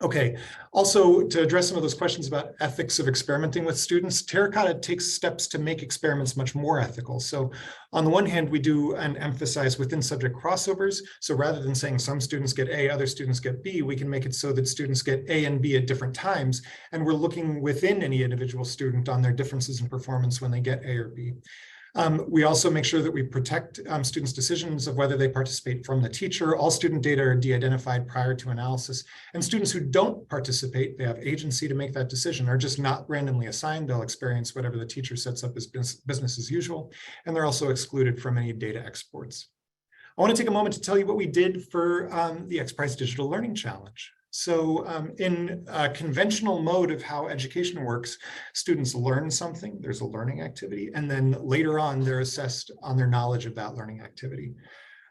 Okay, also to address some of those questions about ethics of experimenting with students, Terracotta takes steps to make experiments much more ethical. So on the one hand, we do and emphasize within subject crossovers. So rather than saying some students get A, other students get B, we can make it so that students get A and B at different times. And we're looking within any individual student on their differences in performance when they get A or B. We also make sure that we protect students' decisions of whether they participate from the teacher. All student data are de-identified prior to analysis. And students who don't participate, they have agency to make that decision, are just not randomly assigned. They'll experience whatever the teacher sets up as business as usual. And they're also excluded from any data exports. I want to take a moment to tell you what we did for the XPRIZE Digital Learning Challenge. So in a conventional mode of how education works, students learn something, there's a learning activity, and then later on they're assessed on their knowledge of that learning activity.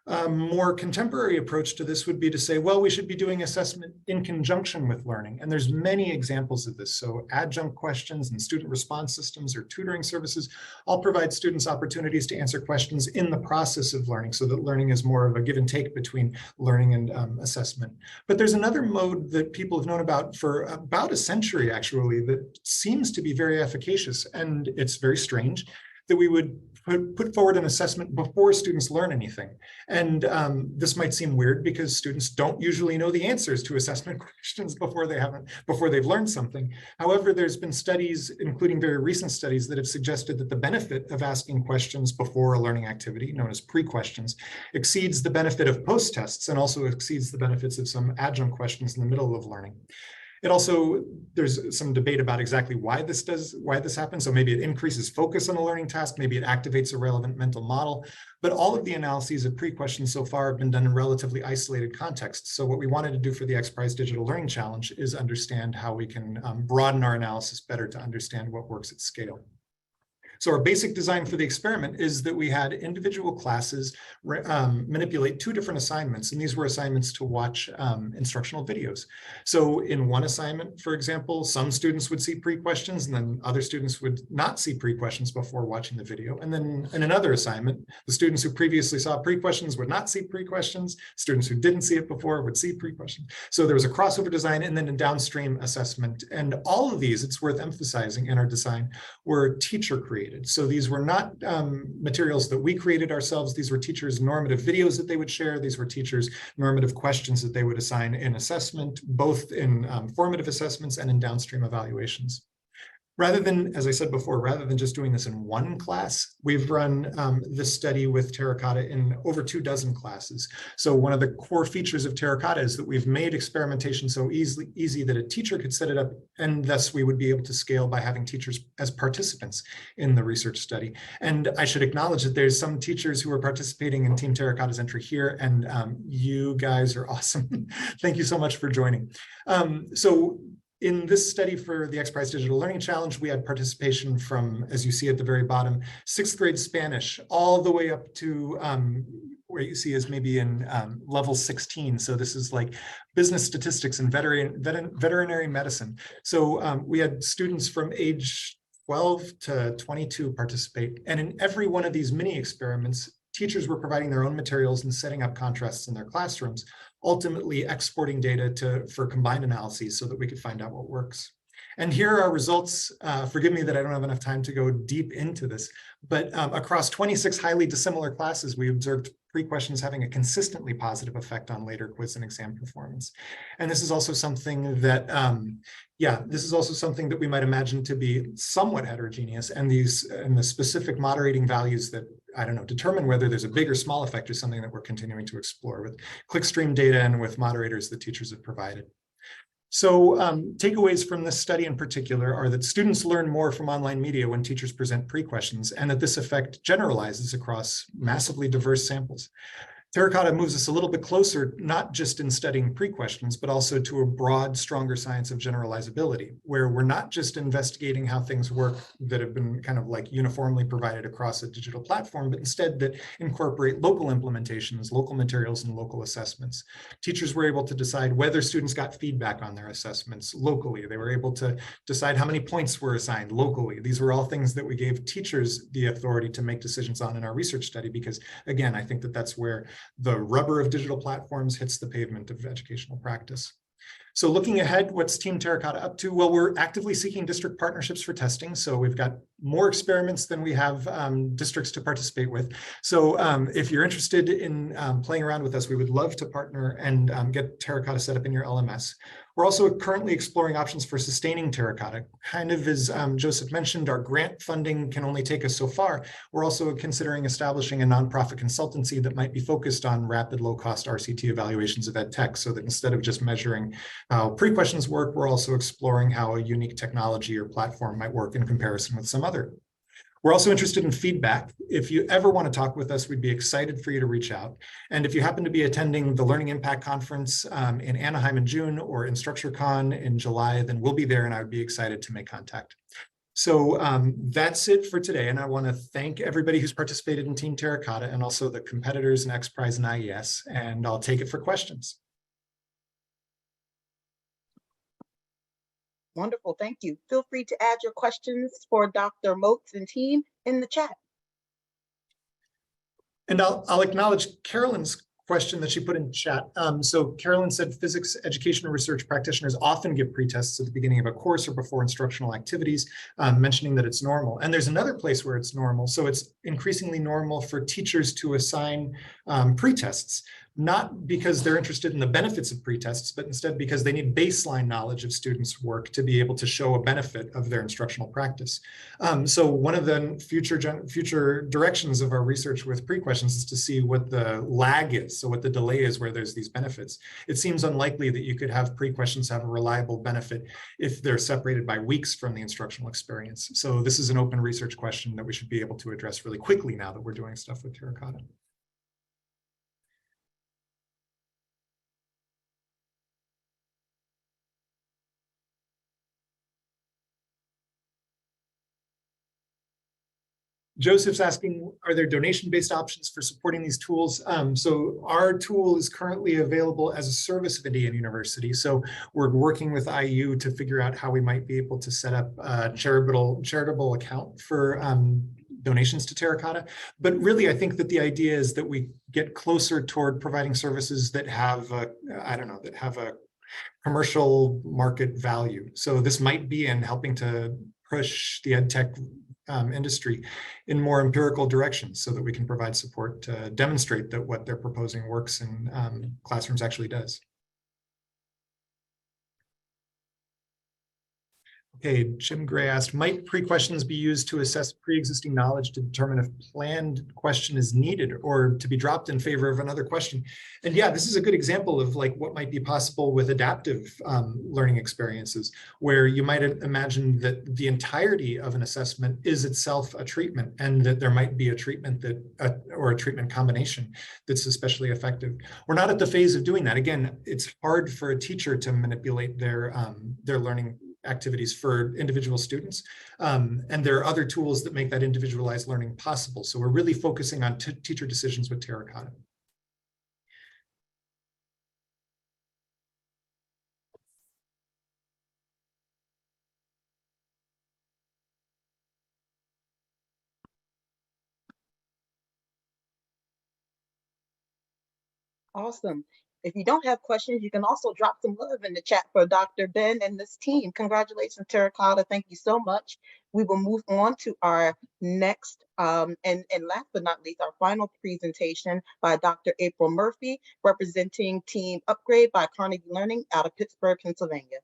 A more contemporary approach to this would be to say, well, we should be doing assessment in conjunction with learning. And there's many examples of this. So adjunct questions and student response systems or tutoring services all provide students opportunities to answer questions in the process of learning so that learning is more of a give and take between learning and assessment. But there's another mode that people have known about for about a century, actually, that seems to be very efficacious. And it's very strange that we would put forward an assessment before students learn anything. And this might seem weird because students don't usually know the answers to assessment questions before they've learned something. However, there's been studies, including very recent studies, that have suggested that the benefit of asking questions before a learning activity, known as pre-questions, exceeds the benefit of post-tests and also exceeds the benefits of some adjunct questions in the middle of learning. It also, there's some debate about exactly why this happens. So maybe it increases focus on the learning task, maybe it activates a relevant mental model, but all of the analyses of pre-questions so far have been done in relatively isolated contexts. So what we wanted to do for the XPRIZE Digital Learning Challenge is understand how we can broaden our analysis better to understand what works at scale. So our basic design for the experiment is that we had individual classes manipulate 2 different assignments, and these were assignments to watch instructional videos. So in one assignment, for example, some students would see pre-questions and then other students would not see pre-questions before watching the video. And then in another assignment, the students who previously saw pre-questions would not see pre-questions. Students who didn't see it before would see pre-questions. So there was a crossover design and then a downstream assessment. And all of these, it's worth emphasizing in our design, were teacher created. So these were not materials that we created ourselves. These were teachers' normative videos that they would share. These were teachers' normative questions that they would assign in assessment, both in formative assessments and in downstream evaluations. Rather than, as I said before, rather than just doing this in one class, we've run this study with Terracotta in over 24 classes. So one of the core features of Terracotta is that we've made experimentation so easy that a teacher could set it up, and thus we would be able to scale by having teachers as participants in the research study. And I should acknowledge that there's some teachers who are participating in Team Terracotta's entry here, and you guys are awesome. Thank you so much for joining. In this study for the XPRIZE Digital Learning Challenge, we had participation from, as you see at the very bottom, 6th grade Spanish, all the way up to where you see is maybe in level 16. So this is like business statistics and veterinary medicine. So we had students from age 12 to 22 participate. And in every one of these mini experiments, teachers were providing their own materials and setting up contrasts in their classrooms, ultimately exporting data for combined analyses so that we could find out what works. And here are our results. Forgive me that I don't have enough time to go deep into this, but across 26 highly dissimilar classes, we observed pre-questions having a consistently positive effect on later quiz and exam performance. And this is also something that, this is also something that we might imagine to be somewhat heterogeneous, and the specific moderating values that, I don't know, determine whether there's a big or small effect is something that we're continuing to explore with clickstream data and with moderators that teachers have provided. So takeaways from this study in particular are that students learn more from online media when teachers present pre-questions, and that this effect generalizes across massively diverse samples. Terracotta moves us a little bit closer, not just in studying pre-questions, but also to a broad, stronger science of generalizability, where we're not just investigating how things work that have been kind of like uniformly provided across a digital platform, but instead that incorporate local implementations, local materials, and local assessments. Teachers were able to decide whether students got feedback on their assessments locally. They were able to decide how many points were assigned locally. These were all things that we gave teachers the authority to make decisions on in our research study, because again, I think that that's where the rubber of digital platforms hits the pavement of educational practice. So looking ahead, what's Team Terracotta up to? Well, we're actively seeking district partnerships for testing. So we've got more experiments than we have districts to participate with. So if you're interested in playing around with us, we would love to partner and get Terracotta set up in your LMS. We're also currently exploring options for sustaining Terracotta. Kind of as Joseph mentioned, our grant funding can only take us so far. We're also considering establishing a nonprofit consultancy that might be focused on rapid, low-cost RCT evaluations of ed tech, so that instead of just measuring how pre-questions work, we're also exploring how a unique technology or platform might work in comparison with some other. We're also interested in feedback. If you ever want to talk with us, we'd be excited for you to reach out. And if you happen to be attending the Learning Impact Conference in Anaheim in June or InstructureCon in July, then we'll be there and I would be excited to make contact. So that's it for today. And I want to thank everybody who's participated in Team Terracotta and also the competitors in XPRIZE and IES. And I'll take it for questions.
Wonderful, thank you. Feel free to add your questions for Dr. Motz and team in the chat.
And I'll acknowledge Carolyn's question that she put in chat. So Carolyn said physics education and research practitioners often give pretests at the beginning of a course or before instructional activities, mentioning that it's normal. And there's another place where it's normal. So it's increasingly normal for teachers to assign pretests. not because they're interested in the benefits of pretests, but instead because they need baseline knowledge of students' work to be able to show a benefit of their instructional practice. So one of the future directions of our research with pre-questions is to see what the lag is, so what the delay is where there's these benefits. It seems unlikely that you could have pre-questions have a reliable benefit if they're separated by weeks from the instructional experience. So this is an open research question that we should be able to address really quickly now that we're doing stuff with Terracotta. Joseph's asking, are there donation-based options for supporting these tools? So our tool is currently available as a service of Indiana University. So we're working with IU to figure out how we might be able to set up a charitable account for donations to Terracotta. But really, I think that the idea is that we get closer toward providing services that have, that have a commercial market value. So this might be in helping to push the ed tech industry in more empirical directions so that we can provide support to demonstrate that what they're proposing works in classrooms actually does. Okay, Jim Gray asked, might pre-questions be used to assess pre-existing knowledge to determine if planned question is needed or to be dropped in favor of another question? And yeah, this is a good example of like what might be possible with adaptive learning experiences, where you might imagine that the entirety of an assessment is itself a treatment, and that there might be a treatment that, or a treatment combination that's especially effective. We're not at the phase of doing that. Again, it's hard for a teacher to manipulate their learning activities for individual students. And there are other tools that make that individualized learning possible. So we're really focusing on teacher decisions with Terracotta.
Awesome. If you don't have questions, you can also drop some love in the chat for Dr. Ben and this team. Congratulations, Terracotta. Thank you so much. We will move on to our next and last but not least, our final presentation by Dr. April Murphy, representing Team Upgrade by Carnegie Learning out of Pittsburgh, Pennsylvania.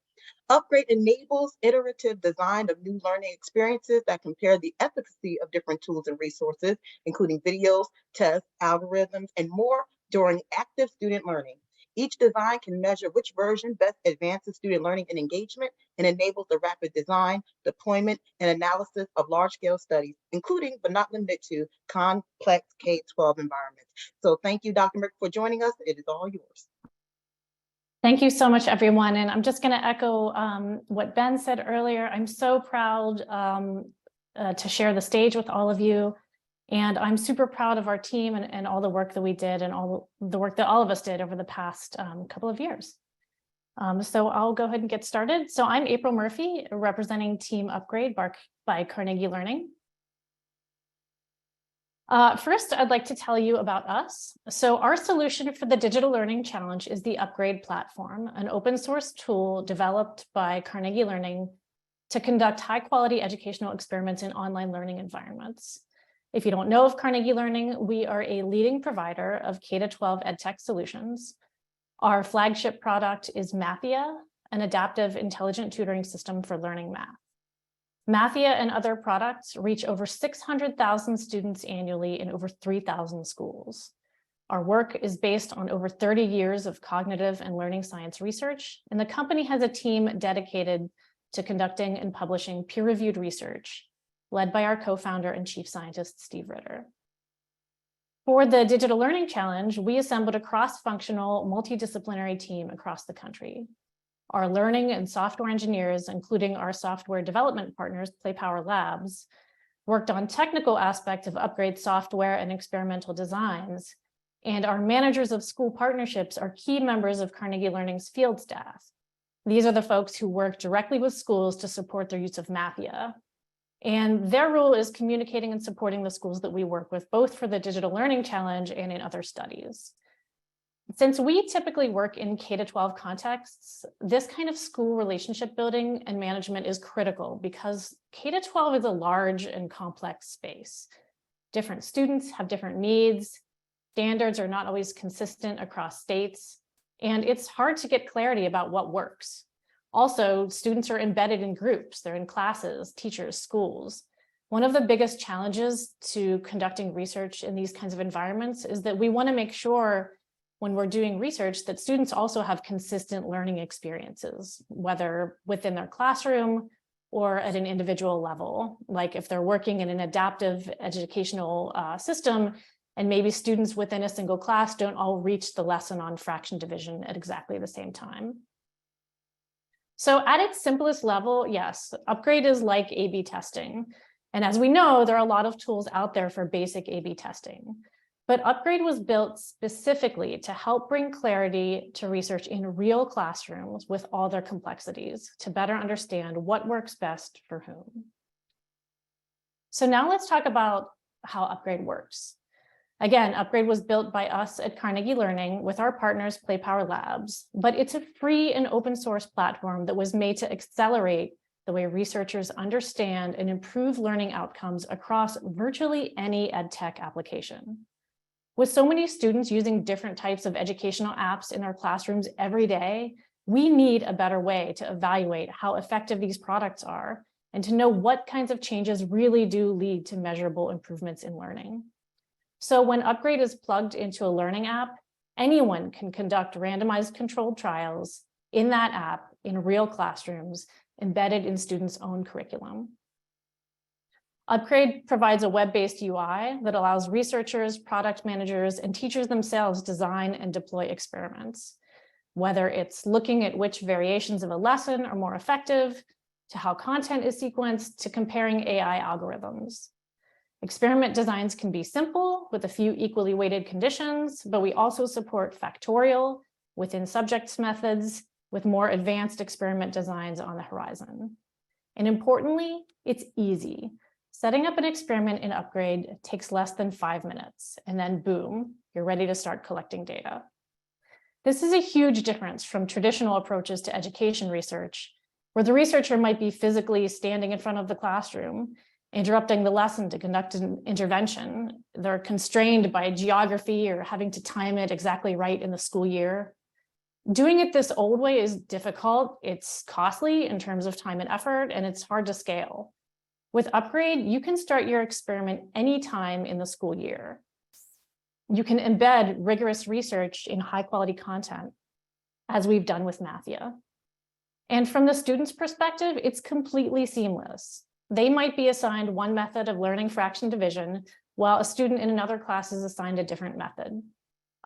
Upgrade enables iterative design of new learning experiences that compare the efficacy of different tools and resources, including videos, tests, algorithms, and more during active student learning. Each design can measure which version best advances student learning and engagement and enables the rapid design, deployment, and analysis of large-scale studies, including but not limited to complex K-12 environments. So thank you, Dr. Murphy, for joining us. It is all yours.
Thank you so much, everyone. And I'm just going to echo what Ben said earlier. I'm so proud to share the stage with all of you. And I'm super proud of our team and all the work that we did and all the work that all of us did over the past couple of years. So I'll go ahead and get started. So I'm April Murphy, representing Team Upgrade by Carnegie Learning. First, I'd like to tell you about us. So our solution for the Digital Learning Challenge is the Upgrade platform, an open source tool developed by Carnegie Learning to conduct high quality educational experiments in online learning environments. If you don't know of Carnegie Learning, we are a leading provider of K-12 EdTech solutions. Our flagship product is Mathia, an adaptive intelligent tutoring system for learning math. Mathia and other products reach over 600,000 students annually in over 3,000 schools. Our work is based on over 30 years of cognitive and learning science research, and the company has a team dedicated to conducting and publishing peer-reviewed research, led by our co-founder and chief scientist, Steve Ritter. For the Digital Learning Challenge, we assembled a cross-functional, multidisciplinary team across the country. Our learning and software engineers, including our software development partners, PlayPower Labs, worked on technical aspects of Upgrade software and experimental designs, and our managers of school partnerships are key members of Carnegie Learning's field staff. These are the folks who work directly with schools to support their use of Mathia. And their role is communicating and supporting the schools that we work with, both for the Digital Learning Challenge and in other studies. Since we typically work in K-12 contexts, this kind of school relationship building and management is critical because K-12 is a large and complex space. Different students have different needs, Standards are not always consistent across states, and it's hard to get clarity about what works. Also, students are embedded in groups, they're in classes, teachers, schools. One of the biggest challenges to conducting research in these kinds of environments is that we want to make sure when we're doing research that students also have consistent learning experiences, whether within their classroom or at an individual level. Like if they're working in an adaptive educational system, and maybe students within a single class don't all reach the lesson on fraction division at exactly the same time. So at its simplest level, yes, Upgrade is like A/B testing. And as we know, there are a lot of tools out there for basic A/B testing. But Upgrade was built specifically to help bring clarity to research in real classrooms with all their complexities to better understand what works best for whom. So now let's talk about how Upgrade works. Again, Upgrade was built by us at Carnegie Learning with our partners PlayPower Labs, but it's a free and open source platform that was made to accelerate the way researchers understand and improve learning outcomes across virtually any EdTech application. With so many students using different types of educational apps in our classrooms every day, we need a better way to evaluate how effective these products are and to know what kinds of changes really do lead to measurable improvements in learning. So when Upgrade is plugged into a learning app, anyone can conduct randomized controlled trials in that app in real classrooms embedded in students' own curriculum. Upgrade provides a web-based UI that allows researchers, product managers, and teachers themselves design and deploy experiments, whether it's looking at which variations of a lesson are more effective, to how content is sequenced, to comparing AI algorithms. Experiment designs can be simple with a few equally weighted conditions, but we also support factorial within subjects methods with more advanced experiment designs on the horizon. And importantly, it's easy. Setting up an experiment in Upgrade takes less than 5 minutes, and then boom, you're ready to start collecting data. This is a huge difference from traditional approaches to education research, where the researcher might be physically standing in front of the classroom, interrupting the lesson to conduct an intervention. They're constrained by geography or having to time it exactly right in the school year. Doing it this old way is difficult, it's costly in terms of time and effort, and it's hard to scale. With Upgrade, you can start your experiment anytime in the school year. You can embed rigorous research in high-quality content, as we've done with Mathia. And from the student's perspective, it's completely seamless. They might be assigned one method of learning fraction division, while a student in another class is assigned a different method.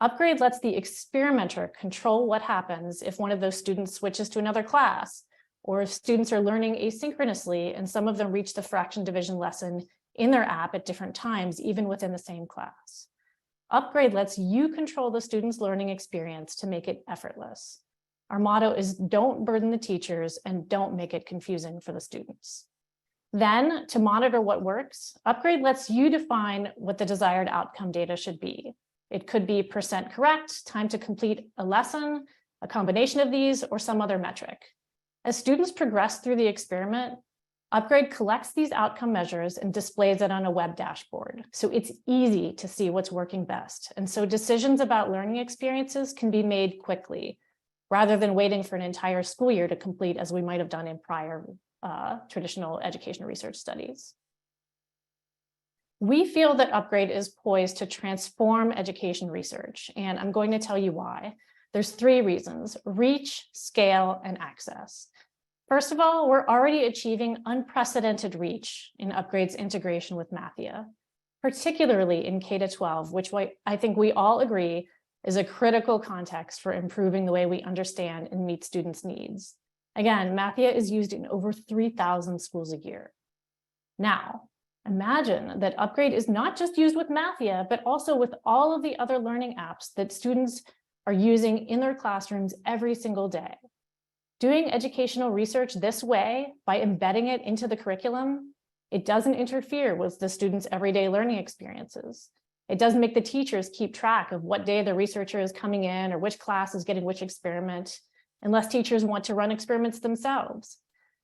Upgrade lets the experimenter control what happens if one of those students switches to another class, or if students are learning asynchronously and some of them reach the fraction division lesson in their app at different times, even within the same class. Upgrade lets you control the student's learning experience to make it effortless. Our motto is don't burden the teachers and don't make it confusing for the students. Then, to monitor what works, Upgrade lets you define what the desired outcome data should be. It could be % correct, time to complete a lesson, a combination of these, or some other metric. As students progress through the experiment, Upgrade collects these outcome measures and displays it on a web dashboard. So it's easy to see what's working best. And so decisions about learning experiences can be made quickly, rather than waiting for an entire school year to complete as we might have done in prior traditional education research studies. We feel that Upgrade is poised to transform education research, and I'm going to tell you why. There's 3 reasons: reach, scale, and access. First of all, we're already achieving unprecedented reach in Upgrade's integration with Mathia, particularly in K-12, which I think we all agree is a critical context for improving the way we understand and meet students' needs. Again, Mathia is used in over 3,000 schools a year. Now, imagine that Upgrade is not just used with Mathia, but also with all of the other learning apps that students are using in their classrooms every single day. Doing educational research this way, by embedding it into the curriculum, it doesn't interfere with the students' everyday learning experiences. It doesn't make the teachers keep track of what day the researcher is coming in or which class is getting which experiment, unless teachers want to run experiments themselves.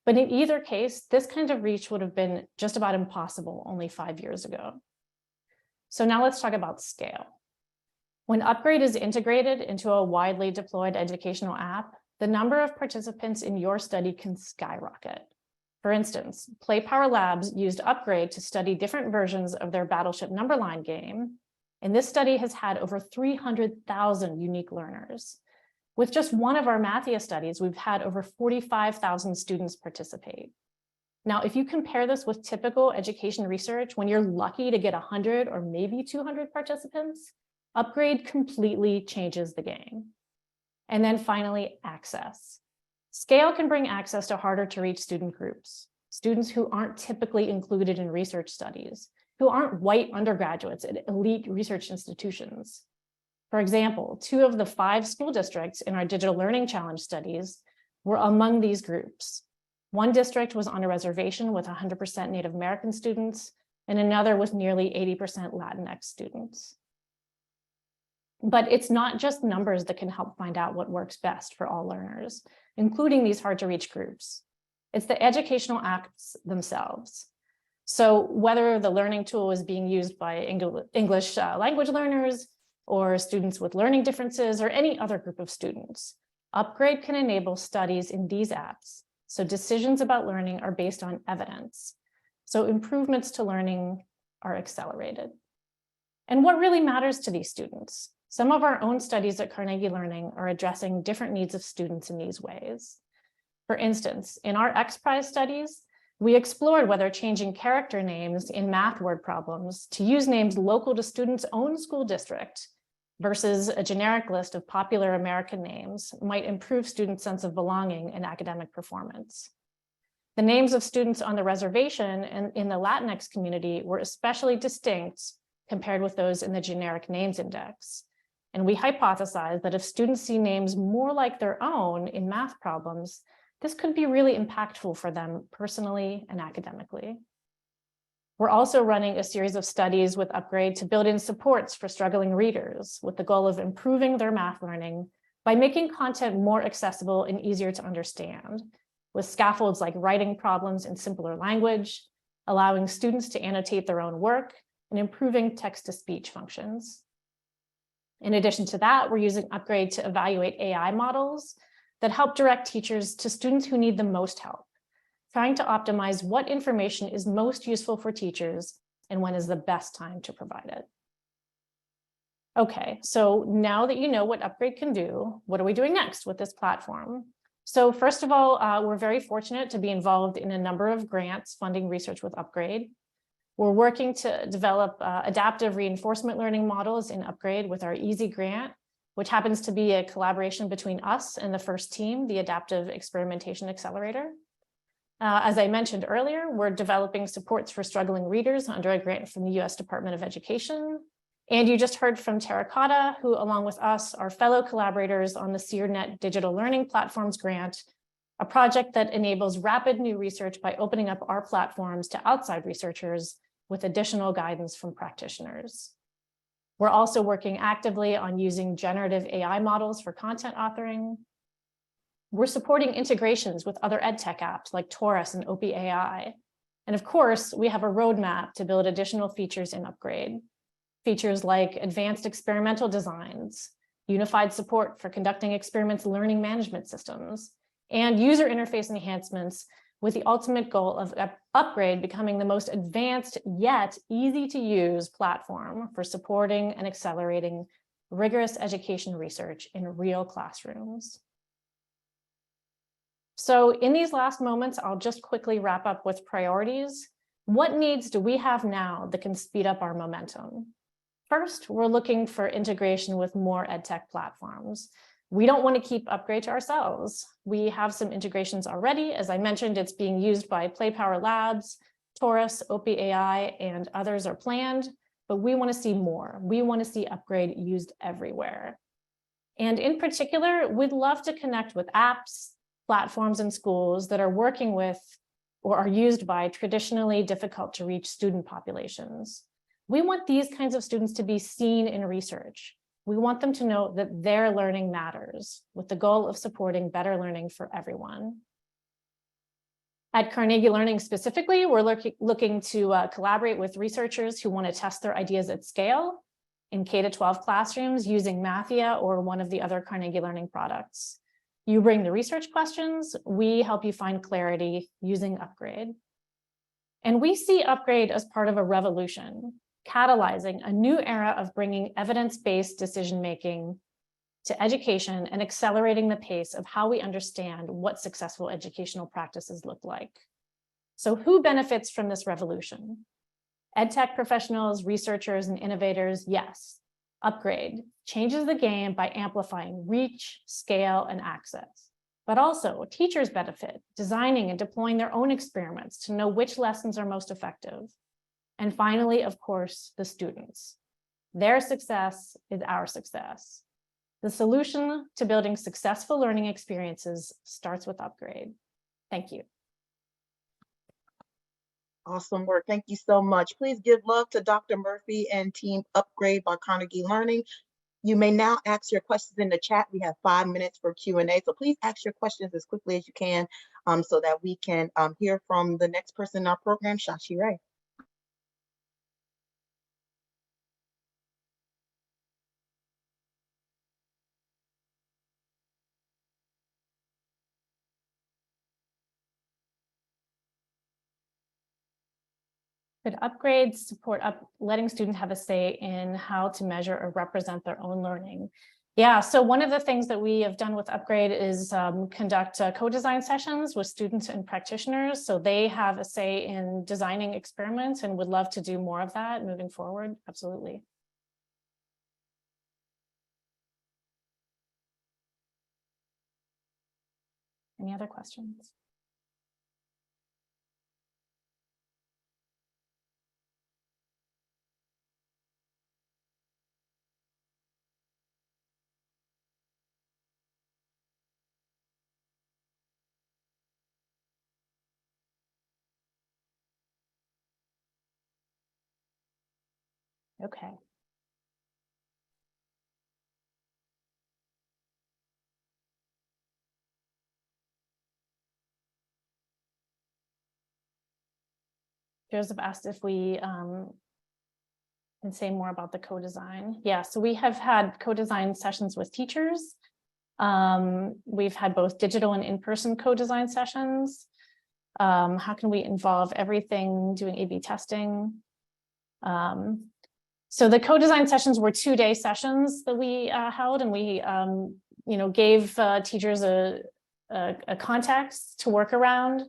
But in either case, this kind of reach would have been just about impossible only 5 years ago. So now let's talk about scale. When Upgrade is integrated into a widely deployed educational app, the number of participants in your study can skyrocket. For instance, Play Power Labs used Upgrade to study different versions of their Battleship Numberline game, and this study has had over 300,000 unique learners. With just one of our Mathia studies, we've had over 45,000 students participate. Now, if you compare this with typical education research, when you're lucky to get 100 or maybe 200 participants, Upgrade completely changes the game. And then finally, access. Scale can bring access to harder to reach student groups, students who aren't typically included in research studies, who aren't white undergraduates at elite research institutions. For example, 2 of the 5 school districts in our Digital Learning Challenge studies were among these groups. One district was on a reservation with 100% Native American students, and another with nearly 80% Latinx students. But it's not just numbers that can help find out what works best for all learners, including these hard to reach groups. It's the educational apps themselves. So whether the learning tool is being used by English language learners or students with learning differences or any other group of students, Upgrade can enable studies in these apps. So decisions about learning are based on evidence. So improvements to learning are accelerated. And what really matters to these students? Some of our own studies at Carnegie Learning are addressing different needs of students in these ways. For instance, in our XPRIZE studies, we explored whether changing character names in math word problems to use names local to students' own school district versus a generic list of popular American names might improve students' sense of belonging and academic performance. The names of students on the reservation and in the Latinx community were especially distinct compared with those in the generic names index. And we hypothesized that if students see names more like their own in math problems, this could be really impactful for them personally and academically. We're also running a series of studies with Upgrade to build in supports for struggling readers with the goal of improving their math learning by making content more accessible and easier to understand, with scaffolds like writing problems in simpler language, allowing students to annotate their own work, and improving text-to-speech functions. In addition to that, we're using Upgrade to evaluate AI models that help direct teachers to students who need the most help, trying to optimize what information is most useful for teachers and when is the best time to provide it. Okay, so now that you know what Upgrade can do, what are we doing next with this platform? So first of all, we're very fortunate to be involved in a number of grants funding research with Upgrade. We're working to develop adaptive reinforcement learning models in Upgrade with our EASY grant, which happens to be a collaboration between us and the first team, the Adaptive Experimentation Accelerator. As I mentioned earlier, we're developing supports for struggling readers under a grant from the US Department of Education. And you just heard from Terracotta, who along with us are fellow collaborators on the SeerNet Digital Learning Platforms grant, a project that enables rapid new research by opening up our platforms to outside researchers with additional guidance from practitioners. We're also working actively on using generative AI models for content authoring. We're supporting integrations with other edtech apps like Taurus and OpenAI. And of course, we have a roadmap to build additional features in Upgrade. Features like advanced experimental designs, unified support for conducting experiments learning management systems, and user interface enhancements with the ultimate goal of Upgrade becoming the most advanced yet easy to use platform for supporting and accelerating rigorous education research in real classrooms. So in these last moments, I'll just quickly wrap up with priorities. What needs do we have now that can speed up our momentum? First, we're looking for integration with more edtech platforms. We don't want to keep Upgrade to ourselves. We have some integrations already. As I mentioned, it's being used by Play Power Labs, Taurus, OpenAI, and others are planned, but we want to see more. We want to see Upgrade used everywhere. And in particular, we'd love to connect with apps, platforms, and schools that are working with or are used by traditionally difficult to reach student populations. We want these kinds of students to be seen in research. We want them to know that their learning matters, with the goal of supporting better learning for everyone. At Carnegie Learning specifically, we're looking to collaborate with researchers who want to test their ideas at scale in K-12 classrooms using Mathia or one of the other Carnegie Learning products. You bring the research questions, we help you find clarity using Upgrade. And we see Upgrade as part of a revolution, catalyzing a new era of bringing evidence-based decision-making to education and accelerating the pace of how we understand what successful educational practices look like. So who benefits from this revolution? EdTech professionals, researchers, and innovators, yes. Upgrade changes the game by amplifying reach, scale, and access. But also, teachers benefit, designing and deploying their own experiments to know which lessons are most effective. And finally, of course, the students. Their success is our success. The solution to building successful learning experiences starts with Upgrade. Thank you.
Awesome work. Thank you so much. Please give love to Dr. Murphy and Team Upgrade by Carnegie Learning. You may now ask your questions in the chat. We have 5 minutes for Q&A, so please ask your questions as quickly as you can so that we can hear from the next person in our program, Shashi Ray.
Could Upgrade support letting students have a say in how to measure or represent their own learning? Yeah, so one of the things that we have done with Upgrade is conduct co-design sessions with students and practitioners. So they have a say in designing experiments and would love to do more of that moving forward. Absolutely. Any other questions? Okay. Joseph asked if we can say more about the co-design. Yeah, so we have had co-design sessions with teachers. We've had both digital and in-person co-design sessions. How can we involve everything, doing A/B testing? So the co-design sessions were 2-day sessions that we held, and we gave teachers a context to work around.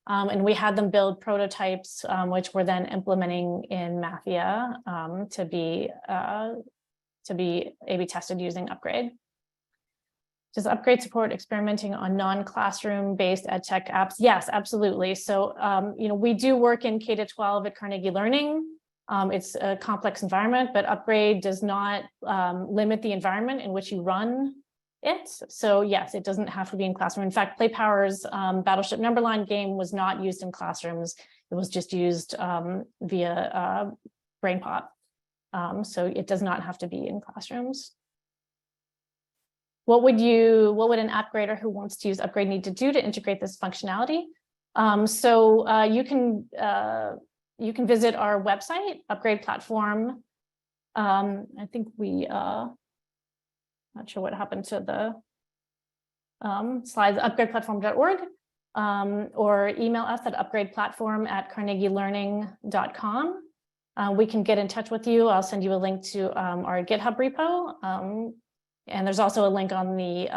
And we had them build prototypes, which we're then implementing in Mathia to be A/B tested using Upgrade. Does Upgrade support experimenting on non-classroom based ed tech apps? Yes, absolutely. So we do work in K-12 at Carnegie Learning. It's a complex environment, but Upgrade does not limit the environment in which you run it. So yes, it doesn't have to be in classroom. In fact, PlayPower's Battleship Numberline game was not used in classrooms. It was just used via BrainPop. So it does not have to be in classrooms. What would an app grader who wants to use Upgrade need to do to integrate this functionality? You can visit our website, Upgrade Platform. I think we not sure what happened to the slides, upgradeplatform.org, or email us at upgradeplatform@carnegielearning.com. We can get in touch with you. I'll send you a link to our GitHub repo. And there's also a link on the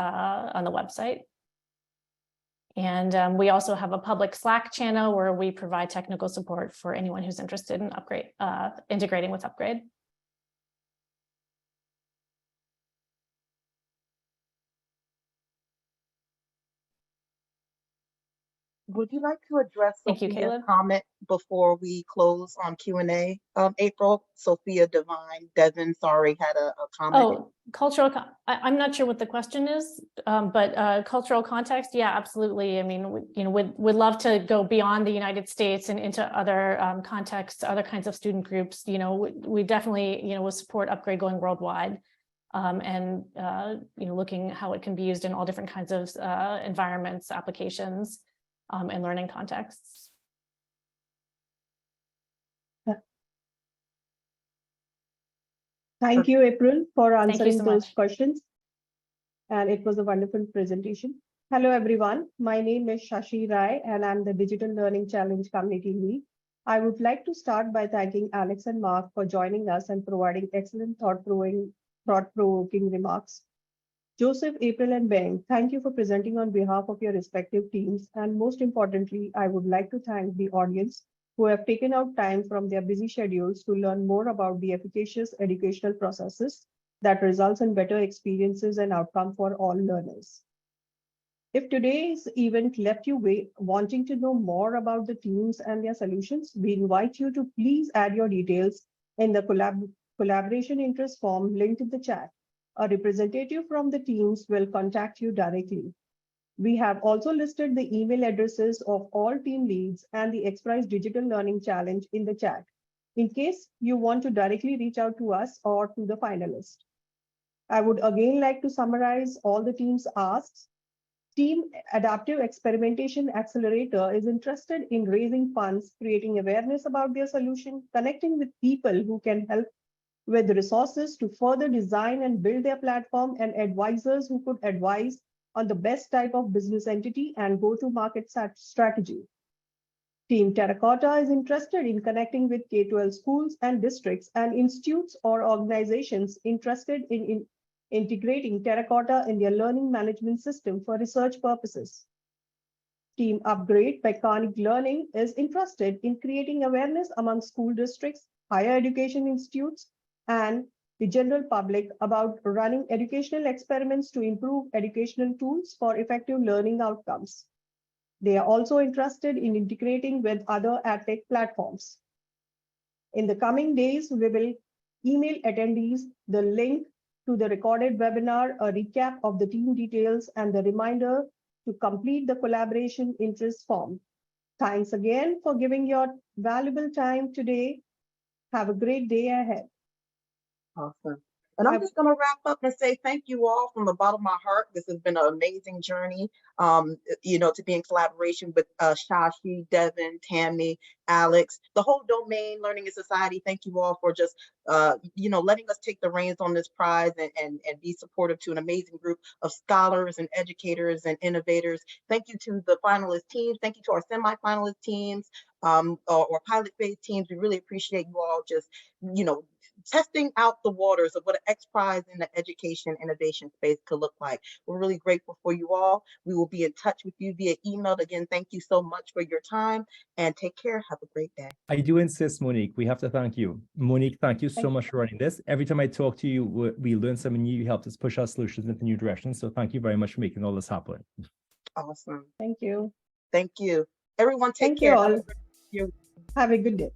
website. And we also have a public Slack channel where we provide technical support for anyone who's interested in integrating with Upgrade.
Would you like to address
Thank you,
Sophia's
Caleb.
comment before we close on Q&A? April, Sophia Devine, Devin, sorry, had a comment.
Oh, I'm not sure what the question is, but cultural context, yeah, absolutely. I mean, we'd love to go beyond the United States and into other contexts, other kinds of student groups. We definitely, will support Upgrade going worldwide, and looking how it can be used in all different kinds of environments, applications, and learning contexts.
Thank you, April, for
Thank you
answering
so
those
much.
questions. And it was a wonderful presentation. Hello, everyone. My name is Shashi Rai, and I'm the Digital Learning Challenge Community Lead. I would like to start by thanking Alex and Mark for joining us and providing excellent thought-provoking remarks. Joseph, April, and Ben, thank you for presenting on behalf of your respective teams. And most importantly, I would like to thank the audience who have taken out time from their busy schedules to learn more about the efficacious educational processes that results in better experiences and outcome for all learners. If today's event left you wanting to know more about the teams and their solutions, we invite you to please add your details in the collaboration interest form linked in the chat. A representative from the teams will contact you directly. We have also listed the email addresses of all team leads and the XPRIZE Digital Learning Challenge in the chat, in case you want to directly reach out to us or to the finalist. I would again like to summarize all the teams' asks. Team Adaptive Experimentation Accelerator is interested in raising funds, creating awareness about their solution, connecting with people who can help with resources to further design and build their platform, and advisors who could advise on the best type of business entity and go-to-market strategy. Team Terracotta is interested in connecting with K-12 schools and districts and institutes or organizations interested in integrating Terracotta in their learning management system for research purposes. Team Upgrade by Carnegie Learning is interested in creating awareness among school districts, higher education institutes, and the general public about running educational experiments to improve educational tools for effective learning outcomes. They are also interested in integrating with other edtech platforms. In the coming days, we will email attendees the link to the recorded webinar, a recap of the team details, and the reminder to complete the collaboration interest form. Thanks again for giving your valuable time today. Have a great day ahead.
Awesome. And I'm just going to wrap up and say thank you all from the bottom of my heart. This has been an amazing journey, to be in collaboration with Shashi, Devin, Tammy, Alex, the whole domain, Learning in Society. Thank you all for just, letting us take the reins on this prize and be supportive to an amazing group of scholars and educators and innovators. Thank you to the finalist teams. Thank you to our semi-finalist teams or pilot phase teams. We really appreciate you all just, testing out the waters of what an XPRIZE in the education innovation space could look like. We're really grateful for you all. We will be in touch with you via email. Again, thank you so much for your time and take care. Have a great day.
I do insist, Monique, we have to thank you. Monique, thank you so much for running this. Every time I talk to you, we learn something new. You helped us push our solutions into new directions. So thank you very much for making all this happen.
Awesome.
Thank you.
Thank you. Everyone take
Thank
care.
you all. Have a good day.